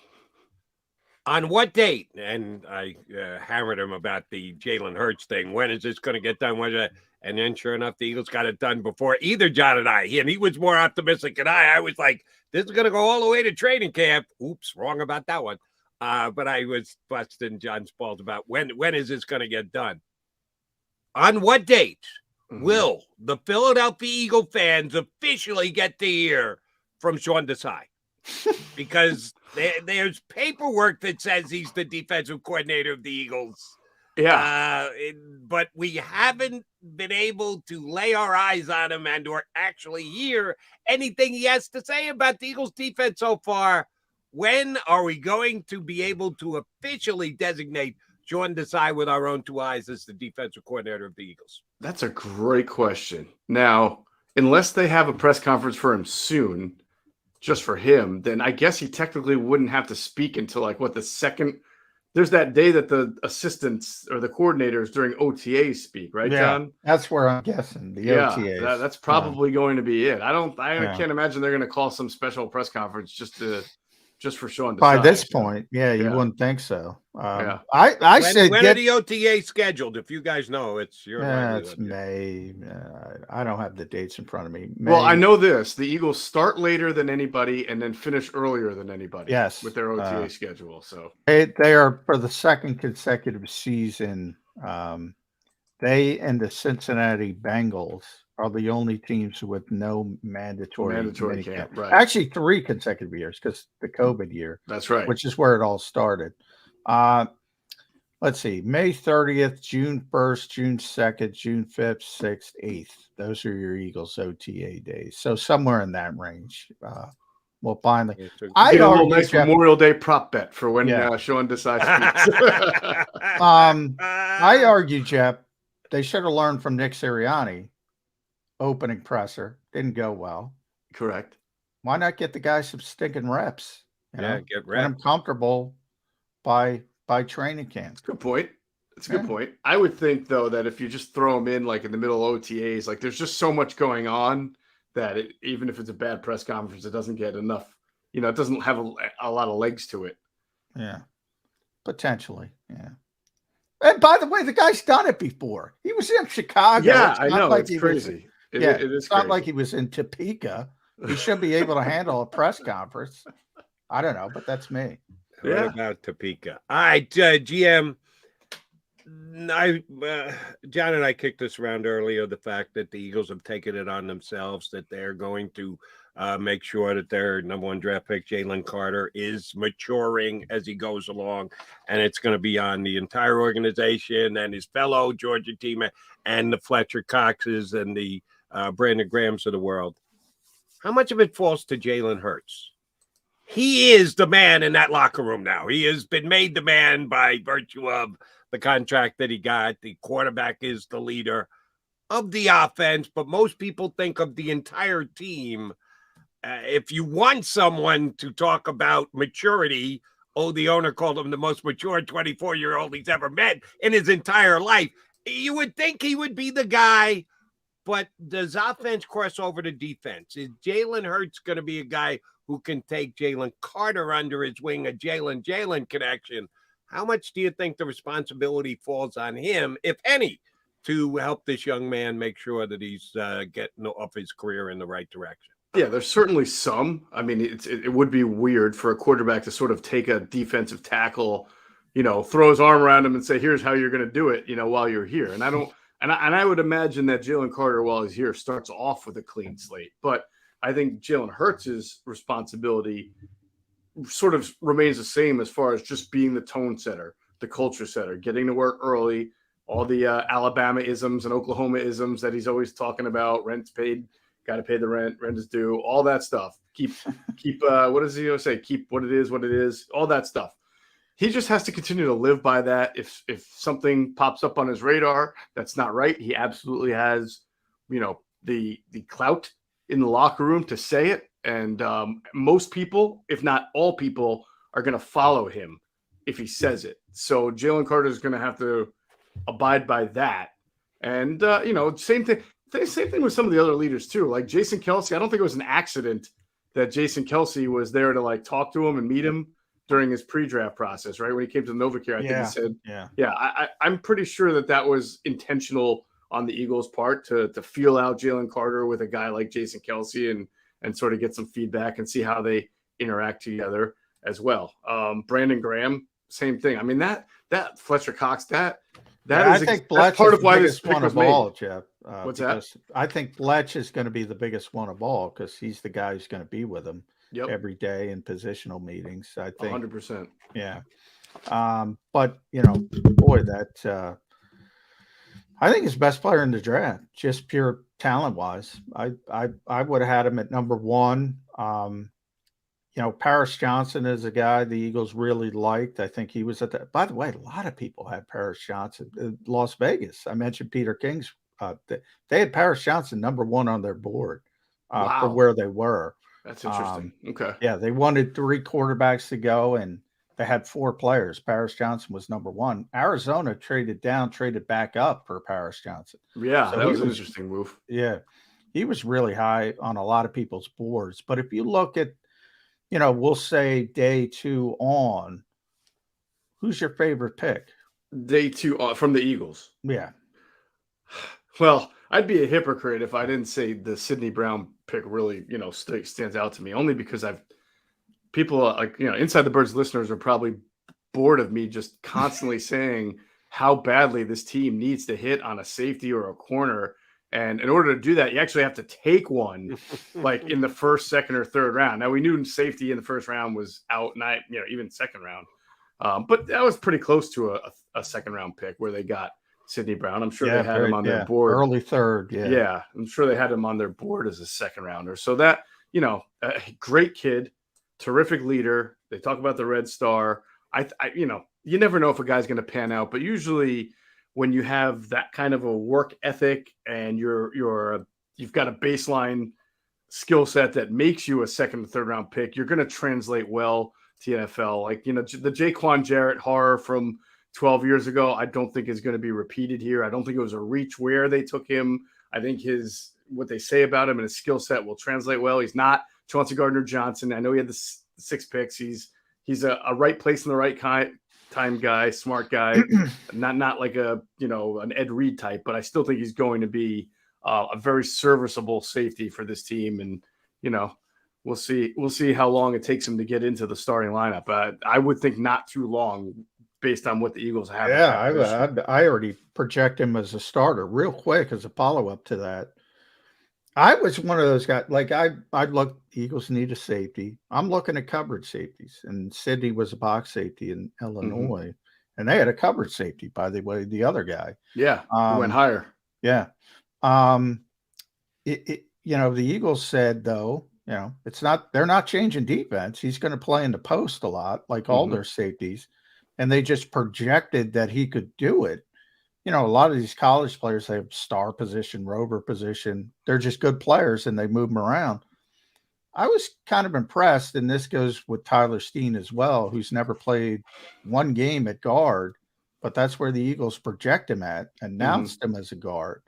On what date? And I hammered him about the Jalen Hurts thing. When is this going to get done? And then, sure enough, the Eagles got it done before either John and I. And he was more optimistic than I. I was like, this is going to go all the way to training camp. Oops, wrong about that one. But I was busting John's balls about when is this going to get done? On what date will the Philadelphia Eagle fans officially get to hear from Sean Desai? Because there's paperwork that says he's the defensive coordinator of the Eagles. Yeah. But we haven't been able to lay our eyes on him and or actually hear anything he has to say about the Eagles defense so far. When are we going to be able to officially designate Sean Desai with our own 2 eyes as the defensive coordinator of the Eagles? That's a great question. Now, unless they have a press conference for him soon, just for him, then I guess he technically wouldn't have to speak until the second. There's that day that the assistants or the coordinators during OTAs speak, right, John? That's where I'm guessing the OTAs. That's probably going to be it. I can't imagine they're going to call some special press conference just for Sean Desai. By this point, you wouldn't think so. I when are the OTA scheduled? If you guys know, it's your. It's May. I don't have the dates in front of me. May. Well, I know this: the Eagles start later than anybody and then finish earlier than anybody. Yes, with their OTA schedule. So they are for the second consecutive season. They and the Cincinnati Bengals are the only teams with no mandatory camp. Right. Actually, 3 consecutive years because the COVID year. That's right. Which is where it all started. Let's see, May 30th, June 1st, June 2nd, June 5th, 6th, 8th. Those are your Eagles OTA days. So somewhere in that range. We'll finally. I get a little nice Memorial Day prop bet for when Sean Desai speaks. I argue, Jeff, they should have learned from Nick Sirianni. Opening presser didn't go well. Correct. Why not get the guy some stinking reps? Get reps. Get him comfortable by training camp. Good point. It's a good point. I would think though that if you just throw him in like in the middle of OTAs, like there's just so much going on that even if it's a bad press conference, it doesn't get enough. You know, it doesn't have a lot of legs to it. Yeah, potentially. Yeah. And by the way, the guy's done it before. He was in Chicago. Yeah, I know. It's crazy. It is not like he was in Topeka. He should be able to handle a press conference. I don't know, but that's me. What about Topeka? All right, GM. John and I kicked this around earlier, the fact that the Eagles have taken it on themselves, that they're going to make sure that their number one draft pick, Jalen Carter, is maturing as he goes along. And it's going to be on the entire organization and his fellow Georgia team and the Fletcher Coxes and the Brandon Grahams of the world. How much of it falls to Jalen Hurts? He is the man in that locker room now. He has been made the man by virtue of the contract that he got. The quarterback is the leader of the offense, but most people think of the entire team. If you want someone to talk about maturity, the owner called him the most mature 24-year-old he's ever met in his entire life. You would think he would be the guy, but does offense cross over to defense? Is Jalen Hurts going to be a guy who can take Jalen Carter under his wing, a Jalen connection? How much do you think the responsibility falls on him, if any, to help this young man make sure that he's getting off his career in the right direction? Yeah, there's certainly some. I mean, it would be weird for a quarterback to sort of take a defensive tackle, throw his arm around him and say, here's how you're going to do it, while you're here. And I would imagine that Jalen Carter, while he's here, starts off with a clean slate. But I think Jalen Hurts' responsibility sort of remains the same as far as just being the tone setter, the culture setter, getting to work early, all the Alabama isms and Oklahoma isms that he's always talking about. Rent's paid, got to pay the rent is due, all that stuff. Keep what does he always say? Keep what it is, all that stuff. He just has to continue to live by that. If something pops up on his radar that's not right, he absolutely has, the clout in the locker room to say it. And most people, if not all people, are going to follow him if he says it. So Jalen Carter is going to have to abide by that. And, same thing with some of the other leaders too. Like Jason Kelce, I don't think it was an accident that Jason Kelce was there to talk to him and meet him during his pre-draft process, right? When he came to Novacare, I think he said, I'm pretty sure that was intentional on the Eagles' part to feel out Jalen Carter with a guy like Jason Kelce and sort of get some feedback and see how they interact together as well. Brandon Graham, same thing. I mean, that Fletcher Cox, that's part of why this pick was made. Jeff. What's that? I think Fletch is going to be the biggest one of all because he's the guy who's going to be with him every day in positional meetings. I think 100%. Yeah. But boy, that I think he's the best player in the draft, just pure talent wise. I would have had him at number one. Paris Johnson is a guy the Eagles really liked. I think he was at that. By the way, a lot of people had Paris Johnson. Las Vegas, I mentioned Peter King's. They had Paris Johnson number one on their board for where they were. That's interesting. Okay. Yeah, they wanted 3 quarterbacks to go, and they had 4 players. Paris Johnson was number one. Arizona traded back up for Paris Johnson. Yeah, so that was an interesting move. Yeah, he was really high on a lot of people's boards. But if you look at, we'll say day 2 on, who's your favorite pick? Day 2 from the Eagles. Yeah. Well, I'd be a hypocrite if I didn't say the Sidney Brown pick really, stands out to me, only because people Inside the Birds listeners are probably bored of me just constantly saying how badly this team needs to hit on a safety or a corner. And in order to do that, you actually have to take one in the first, second, or third round. Now, we knew safety in the first round was out, not even second round. But that was pretty close to a second round pick where they got Sidney Brown. I'm sure they had him on their board. Early third. Yeah. Yeah. I'm sure they had him on their board as a second rounder. So that, a great kid, terrific leader. They talk about the Red Star. You never know if a guy's going to pan out, but usually when you have that kind of a work ethic and you've got a baseline skill set that makes you a second or third round pick, you're going to translate well to the NFL. The Jaquan Jarrett horror from 12 years ago, I don't think is going to be repeated here. I don't think it was a reach where they took him. I think what they say about him and his skill set will translate well. He's not Chauncey Gardner-Johnson. I know he had the 6 picks. He's a right place in the right time guy, smart guy, not like an Ed Reed type, but I still think he's going to be a very serviceable safety for this team. And, we'll see how long it takes him to get into the starting lineup. I would think not too long based on what the Eagles have. Yeah, I already project him as a starter real quick as a follow-up to that. I was one of those guys, like I look, Eagles need a safety. I'm looking at coverage safeties, and Sidney was a box safety in Illinois, and they had a coverage safety, by the way, the other guy. Yeah, who went higher. Yeah. You know, the Eagles said, though, you know, they're not changing defense. He's going to play in the post a lot, like all their safeties. And they just projected that he could do it. You know, a lot of these college players, they have star position, rover position. They're just good players and they move them around. I was kind of impressed, and this goes with Tyler Steen as well, who's never played one game at guard, but that's where the Eagles project him at, announced him as a guard.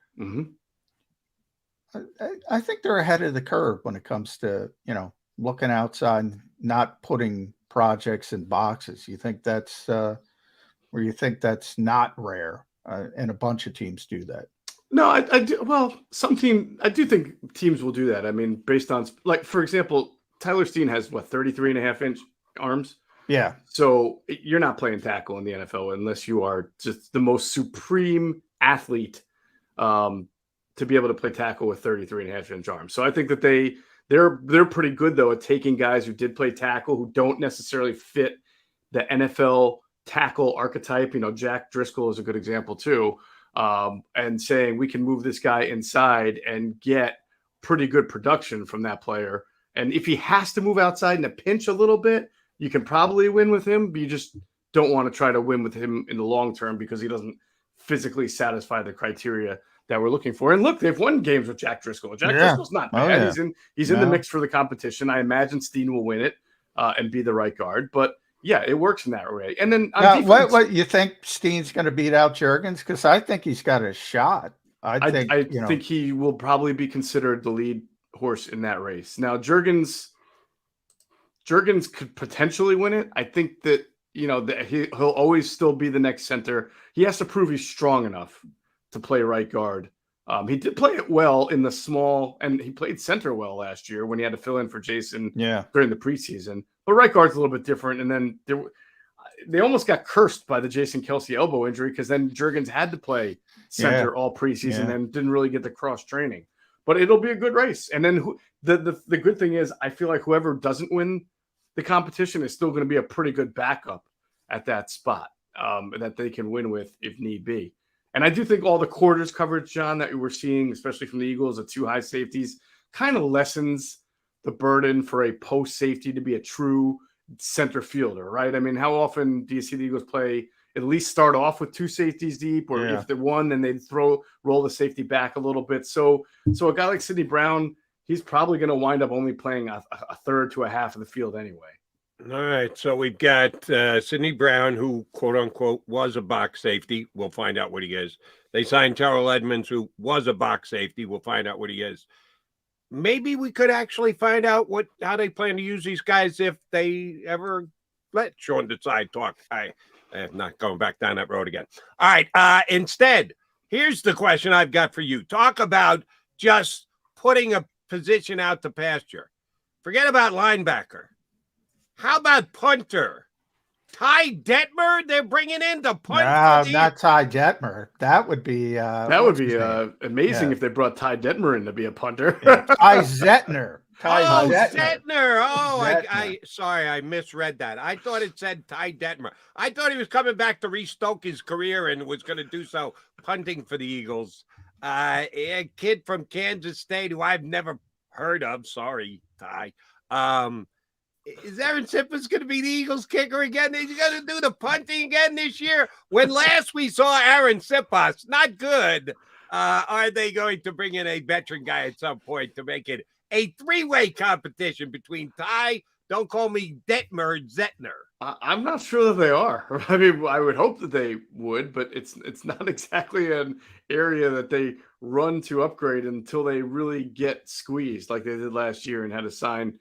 I think they're ahead of the curve when it comes to, you know, looking outside and not putting projects in boxes. You think that's where you think that's not rare, and a bunch of teams do that. No, I do. Well, I do think teams will do that. I mean, based on, like, for example, Tyler Steen has 33.5-inch arms. Yeah. So you're not playing tackle in the NFL unless you are just the most supreme athlete to be able to play tackle with 33.5-inch arms. So I think that they're pretty good, though, at taking guys who did play tackle who don't necessarily fit the NFL tackle archetype. You know, Jack Driscoll is a good example too. And saying we can move this guy inside and get pretty good production from that player. And if he has to move outside in a pinch a little bit, you can probably win with him, but you just don't want to try to win with him in the long term because he doesn't physically satisfy the criteria that we're looking for. And look, they've won games with Jack Driscoll. Driscoll's not bad. He's in the mix for the competition. I imagine Steen will win it and be the right guard. But yeah, it works in that way. And then what you think Steen's going to beat out Juergens? Because I think he's got a shot. I think he will probably be considered the lead horse in that race. Now, Juergens could potentially win it. I think that, you know, that he'll always still be the next center. He has to prove he's strong enough to play right guard. He did play it well in the small, and he played center well last year when he had to fill in for Jason during the preseason. But right guard's a little bit different. And then they almost got cursed by the Jason Kelce elbow injury because then Juergens had to play center all preseason and didn't really get the cross training. But it'll be a good race. And then the good thing is I feel like whoever doesn't win the competition is still going to be a pretty good backup at that spot that they can win with if need be. And I do think all the quarters coverage, John, that we're seeing, especially from the Eagles, the two high safeties, kind of lessens the burden for a post safety to be a true center fielder, right? I mean, how often do you see the Eagles play, at least start off with two safeties deep, or if they're one, then they roll the safety back a little bit. So a guy like Sidney Brown, he's probably going to wind up only playing a third to a half of the field anyway. All right, so we've got Sidney Brown, who, quote-unquote, was a box safety. We'll find out what he is. They signed Terrell Edmonds, who was a box safety. We'll find out what he is. Maybe we could actually find out how they plan to use these guys if they ever let Sean Desai talk. I'm not going back down that road again. All right, instead, here's the question I've got for you. Talk about just putting a position out to pasture. Forget about linebacker. How about punter? Ty Detmer, they're bringing in to punt. No, not Ty Detmer. That would be amazing if they brought Ty Detmer in to be a punter. Ty Zettner. Zettner. Oh, sorry, I misread that. I thought it said Ty Detmer. I thought he was coming back to restoke his career and was going to do so punting for the Eagles. A kid from Kansas State who I've never heard of. Sorry, Ty. Is Aaron Siposs going to be the Eagles kicker again? Is he going to do the punting again this year? When last we saw Aaron Siposs, not good. Are they going to bring in a veteran guy at some point to make it a three-way competition between Ty, don't call me Detmer, Zettner? I'm not sure that they are. I mean, I would hope that they would, but it's not exactly an area that they run to upgrade until they really get squeezed like they did last year and had to sign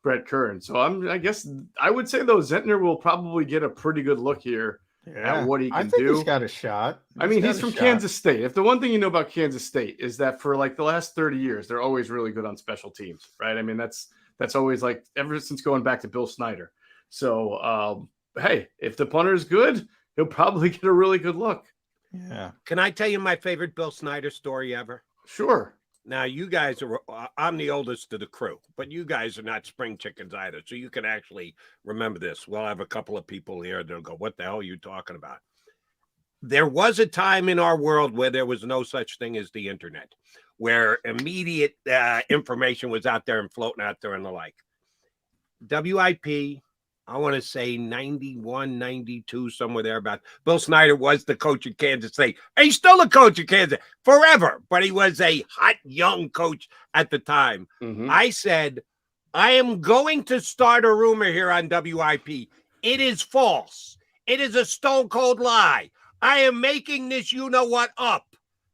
Brett Kern. So I guess I would say, though, Zettner will probably get a pretty good look here at what he can do. He's got a shot. He's from Kansas State. If the one thing you know about Kansas State is that for like the last 30 years, they're always really good on special teams, right? I mean, that's always like ever since going back to Bill Snyder. So, hey, if the punter is good, he'll probably get a really good look. Yeah. Can I tell you my favorite Bill Snyder story ever? Sure. Now, you guys are, I'm the oldest of the crew, but you guys are not spring chickens either. So you can actually remember this. We'll have a couple of people here that'll go, what the hell are you talking about? There was a time in our world where there was no such thing as the internet, where immediate information was out there and floating out there and the like. WIP, I want to say 91, 92, somewhere there about. Bill Snyder was the coach of Kansas State. He's still the coach of Kansas forever, but he was a hot young coach at the time. I said, I am going to start a rumor here on WIP. It is false. It is a stone cold lie. I am making this you-know-what up.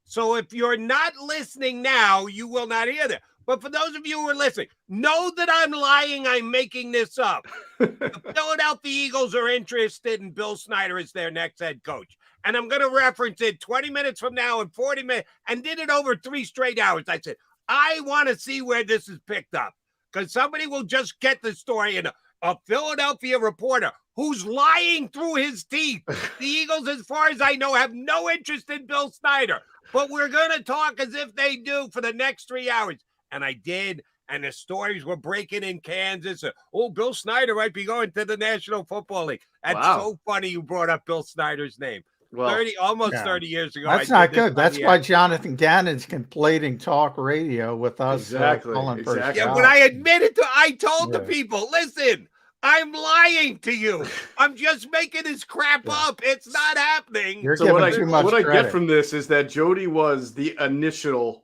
So if you're not listening now, you will not hear that. But for those of you who are listening, know that I'm lying. I'm making this up. The Philadelphia Eagles are interested in Bill Snyder as their next head coach. And I'm going to reference it 20 minutes from now and 40 minutes, and did it over 3 straight hours. I said, I want to see where this is picked up, because somebody will just get the story, and a Philadelphia reporter who's lying through his teeth. The Eagles, as far as I know, have no interest in Bill Snyder, but we're going to talk as if they do for the next 3 hours. And I did, and the stories were breaking in Kansas. Oh, Bill Snyder might be going to the National Football League. That's so funny you brought up Bill Snyder's name. Well, 30 years ago. That's not good. That's why Jonathan Gannon's completing talk radio with us. Exactly. Yeah, when I admitted to, I told the people, listen, I'm lying to you. I'm just making this crap up. It's not happening. You're so giving too much what credit. I get from this is that Jody was the initial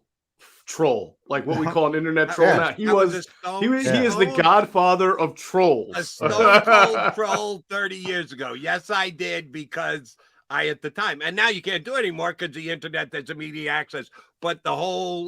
troll, like what we call an internet troll. Now he is the godfather of trolls. A stone cold troll 30 years ago. Yes, I did, because I at the time, and now you can't do it anymore because the internet, there's immediate access. But the whole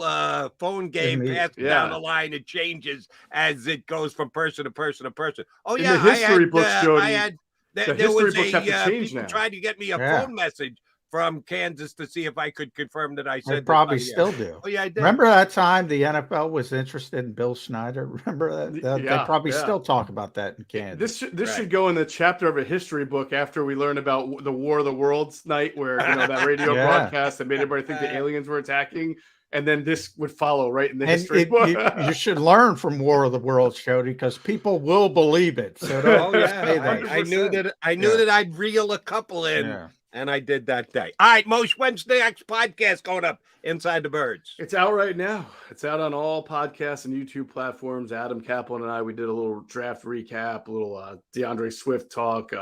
phone game passes down the line, it changes as it goes from person to person to person. Oh yeah, in the history books, Jody. There was people tried to get me a phone message from Kansas to see if I could confirm that I said. They probably still do. Oh yeah, I did. Remember that time the NFL was interested in Bill Snyder? Remember that? They probably still talk about that in Kansas. This should go in the chapter of a history book after we learn about the War of the Worlds night, where that radio broadcast that made everybody think the aliens were attacking. And then this would follow right in the history book. You should learn from War of the Worlds, Jody, because people will believe it. So I knew that I'd reel a couple in. Yeah. And I did that day. All right, Moshe, when's the next podcast going up, Inside the Birds? It's out right now. It's out on all podcasts and YouTube platforms. Adam Kaplan and I, we did a little draft recap, a little DeAndre Swift talk,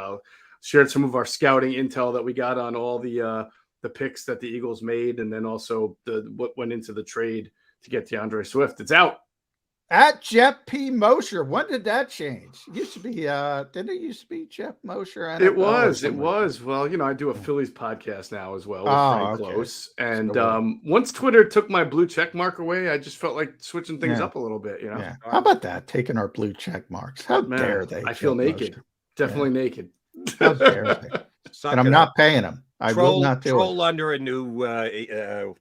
shared some of our scouting intel that we got on all the picks that the Eagles made, and then also what went into the trade to get DeAndre Swift. It's out. At Jeff P. Mosher. When did that change? It used to be, didn't it used to be Jeff Mosher? It was. Well, I do a Phillies podcast now as well with Frank Close. And once Twitter took my blue check mark away, I just felt like switching things up a little bit, Yeah. How about that? Taking our blue check marks. How dare they? I feel naked. Mosher. Definitely naked. How dare they? And I'm not paying them. I will not do it. Troll under a new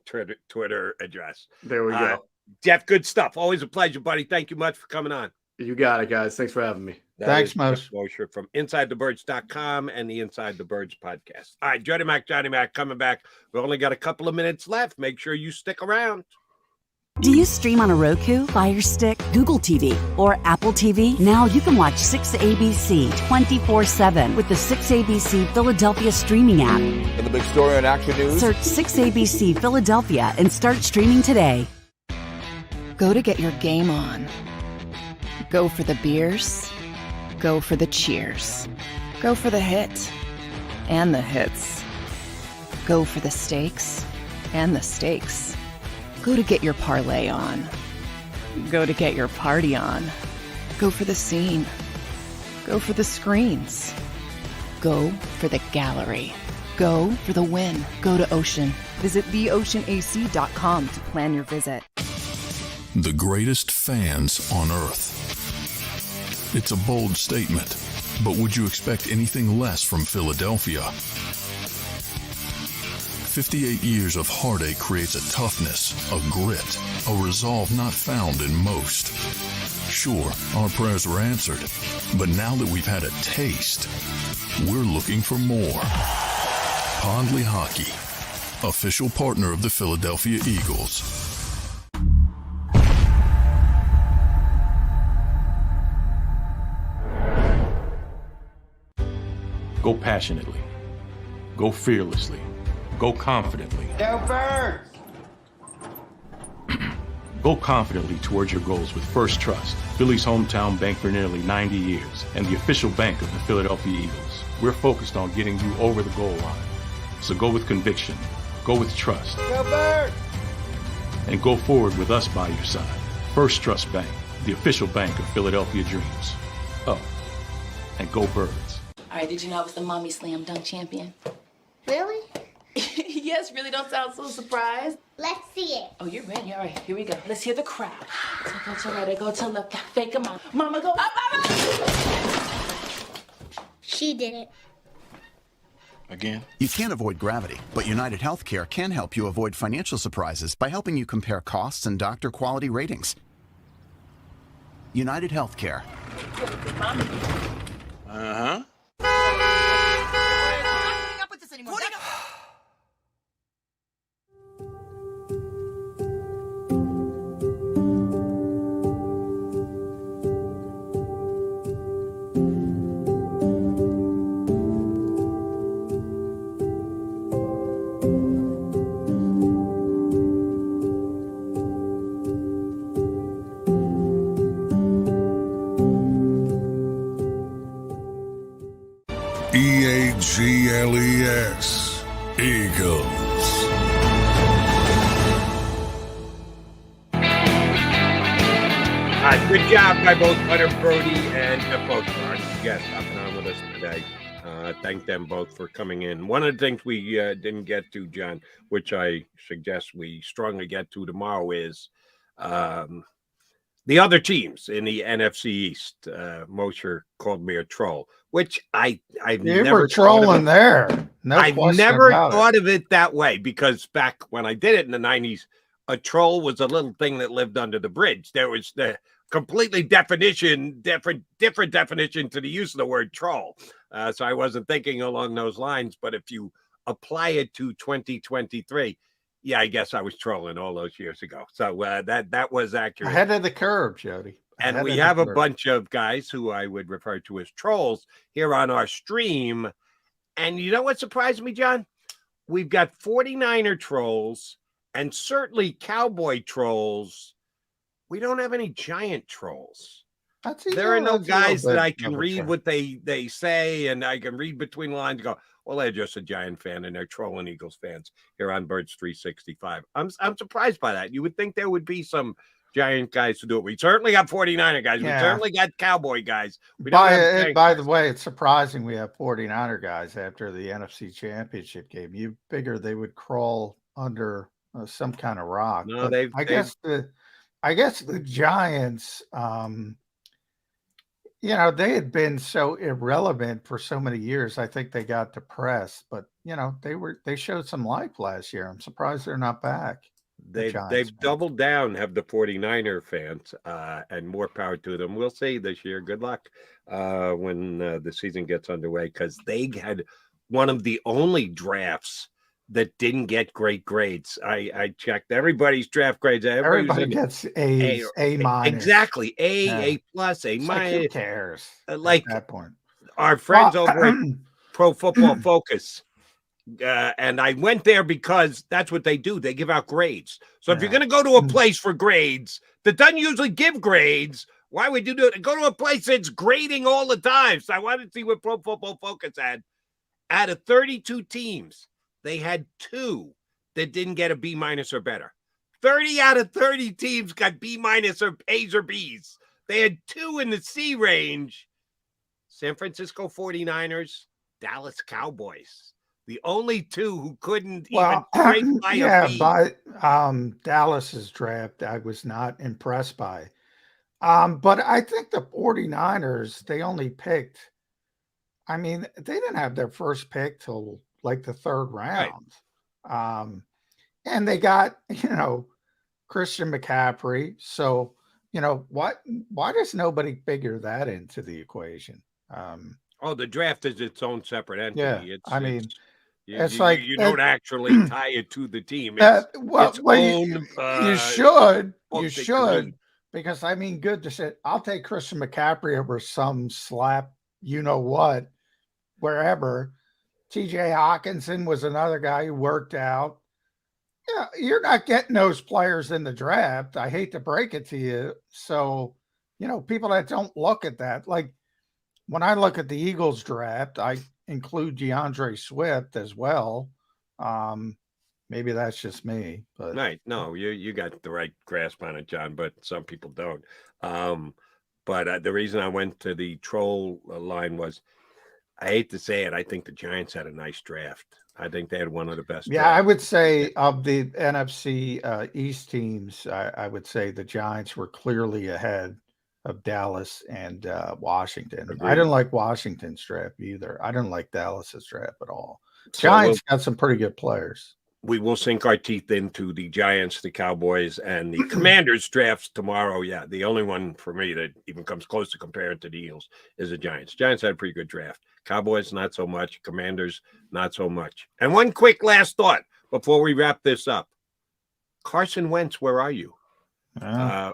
Twitter address. There we go. Jeff, good stuff. Always a pleasure, buddy. Thank you much for coming on. You got it, guys. Thanks for having me. Thanks, Moshe. Mosher from InsideTheBirds.com and the Inside the Birds podcast. All right, Johnny Mac coming back. We've only got a couple of minutes left. Make sure you stick around. Do you stream on a Roku, Fire Stick, Google TV, or Apple TV? Now you can watch 6ABC 24/7 with the 6ABC Philadelphia streaming app. And the big story on Action News? Search 6ABC Philadelphia and start streaming today. Go to get your game on. Go for the beers. Go for the cheers. Go for the hit and the hits. Go for the stakes and the stakes. Go to get your parlay on. Go to get your party on. Go for the scene. Go for the screens. Go for the gallery. Go for the win. Go to Ocean. Visit theoceanac.com to plan your visit. The greatest fans on earth. It's a bold statement, but would you expect anything less from Philadelphia? 58 years of heartache creates a toughness, a grit, a resolve not found in most. Sure, our prayers were answered, but now that we've had a taste, we're looking for more. Pondley Hockey, official partner of the Philadelphia Eagles. Go passionately. Go fearlessly. Go confidently. Go Birds! Go confidently towards your goals with First Trust, Philly's hometown bank for nearly 90 years, and the official bank of the Philadelphia Eagles. We're focused on getting you over the goal line. So go with conviction, go with trust, Go Birds! and go forward with us by your side. First Trust Bank, the official bank of Philadelphia dreams. Oh, and go Birds. All right, did you know I was the mommy slam dunk champion? Really? Yes, really don't sound so surprised. Let's see it. Oh, you're ready. All right, here we go. Let's hear the crowd. So go to right, go to left, fake 'em out. Mama, go up, mama! She did it. Again? You can't avoid gravity, but United Healthcare can help you avoid financial surprises by helping you compare costs and doctor quality ratings. United Healthcare. Uh-huh. EAGLES, Eagles. Good job by both Hunter Brody and both our guests hopping on with us today. Thank them both for coming in. One of the things we didn't get to, John, which I suggest we strongly get to tomorrow, is the other teams in the NFC East. Mosher called me a troll, which I've You never were trolling there. No I've question never about thought of it that way, because back when I did it in the 90s, a troll was a little thing that lived under the bridge. There was the completely different definition to the use of the word troll. So I wasn't thinking along those lines, but if you apply it to 2023, yeah, I guess I was trolling all those years ago. So that was accurate. Ahead of the curve, Jody. And Ahead we of the have a curve. bunch of guys who I would refer to as trolls here on our stream. And you know what surprised me, John? We've got 49er trolls and certainly Cowboy trolls. We don't have any Giant trolls. There are no guys that I can read what they say, and I can read between the lines and go, well, they're just a Giant fan and they're trolling Eagles fans here on Birds 365. I'm surprised by that. You would think there would be some Giant guys to do it. We certainly got 49er guys. Yeah. We certainly got Cowboy guys. We don't By have Giant the guys. way, it's surprising we have 49er guys after the NFC Championship game. You figure they would crawl under some kind of rock. No, But I guess the Giants, they had been so irrelevant for so many years. I think they got depressed, but they showed some life last year. I'm surprised they're not back. They've doubled down, have the 49er fans, and more power to them. We'll see this year. Good luck when the season gets underway, because they had one of the only drafts that didn't get great grades. I checked everybody's draft grades. Everybody gets A minus. Exactly. A plus, A minus. Who cares? Like at that point. Our friends over at Pro Football Focus. And I went there because that's what they do. They give out grades. So if you're going to go to a place for grades that doesn't usually give grades, why would you do it? Go to a place that's grading all the time. So I wanted to see what Pro Football Focus had. Out of 32 teams, they had 2 that didn't get a B minus or better. 30 out of 30 teams got B minus or A's or B's. They had 2 in the C range. San Francisco 49ers, Dallas Cowboys. The only 2 who couldn't even break by a B. But Dallas's draft, I was not impressed by. But I think the 49ers, they only picked, they didn't have their first pick till like the 3rd round. Right. And they got, Christian McCaffrey. So, why does nobody figure that into the equation? The draft is its own separate entity. Yeah, It's like you don't actually tie it to the team. You should, because I mean, good to say. I'll take Christian McCaffrey over some slap, you know what, wherever. T.J. Hawkinson was another guy who worked out. Yeah, you're not getting those players in the draft. I hate to break it to you. So, people that don't look at that, like when I look at the Eagles draft, I include DeAndre Swift as well. Maybe that's just me, but right. No, you got the right grasp on it, John, but some people don't. But the reason I went to the troll line was, I hate to say it, I think the Giants had a nice draft. I think they had one of the best. Yeah, drafts. I would say of the NFC East teams, I would say the Giants were clearly ahead of Dallas and Washington. Agreed. I didn't like Washington's draft either. I didn't like Dallas's draft at all. Giants got some pretty good players. We will sink our teeth into the Giants, the Cowboys, and the Commanders drafts tomorrow. Yeah, the only one for me that even comes close to comparing to the Eagles is the Giants. Giants had a pretty good draft. Cowboys, not so much. Commanders, not so much. And one quick last thought before we wrap this up. Carson Wentz, where are you?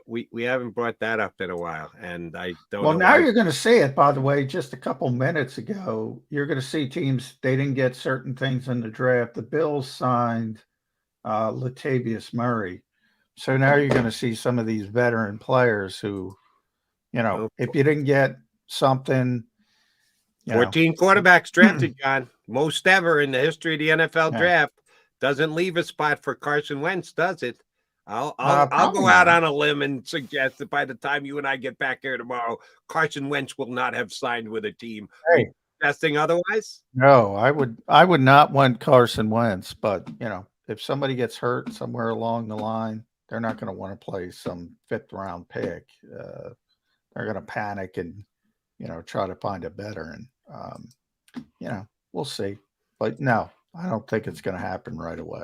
We haven't brought that up in a while, and I don't know. Well, now you're going to see it, by the way. Just a couple minutes ago, you're going to see teams, they didn't get certain things in the draft. The Bills signed Latavius Murray. So now you're going to see some of these veteran players who, if you didn't get something. 14 quarterbacks drafted, John. Most ever in the history of the NFL draft. Doesn't leave a spot for Carson Wentz, does it? I'll go out on a limb and suggest that by the time you and I get back here tomorrow, Carson Wentz will not have signed with a team. Hey. Suggesting otherwise? No, I would not want Carson Wentz, but if somebody gets hurt somewhere along the line, they're not going to want to play some 5th round pick. They're going to panic and try to find a veteran. We'll see, but no, I don't think it's going to happen right away.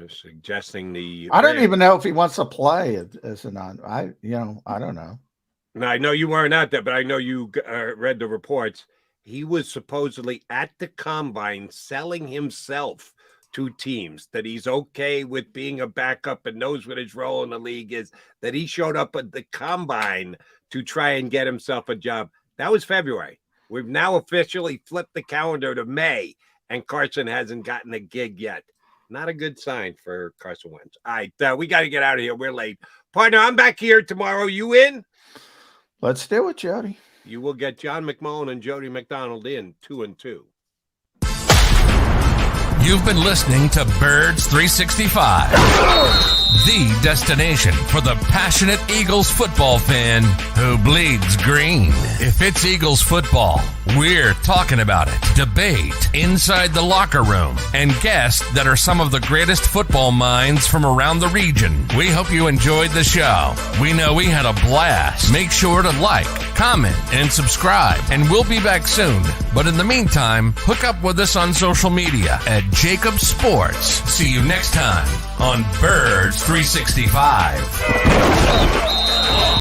Suggesting I don't even know if he wants to play as a I don't know. No, I know you weren't out there, but I know you read the reports. He was supposedly at the combine selling himself to teams, that he's okay with being a backup and knows what his role in the league is, that he showed up at the combine to try and get himself a job. That was February. We've now officially flipped the calendar to May, and Carson hasn't gotten a gig yet. Not a good sign for Carson Wentz. All right, we got to get out of here. We're late. Partner, I'm back here tomorrow. You in? Let's do it, Jody. You will get John McMullen and Jody McDonald in 2 and 2. You've been listening to Birds 365, the destination for the passionate Eagles football fan who bleeds green. If it's Eagles football, we're talking about it. Debate inside the locker room and guests that are some of the greatest football minds from around the region. We hope you enjoyed the show. We know we had a blast. Make sure to like, comment, and subscribe, and we'll be back soon. But in the meantime, hook up with us on social media at JAKIB Sports. See you next time on Birds 365.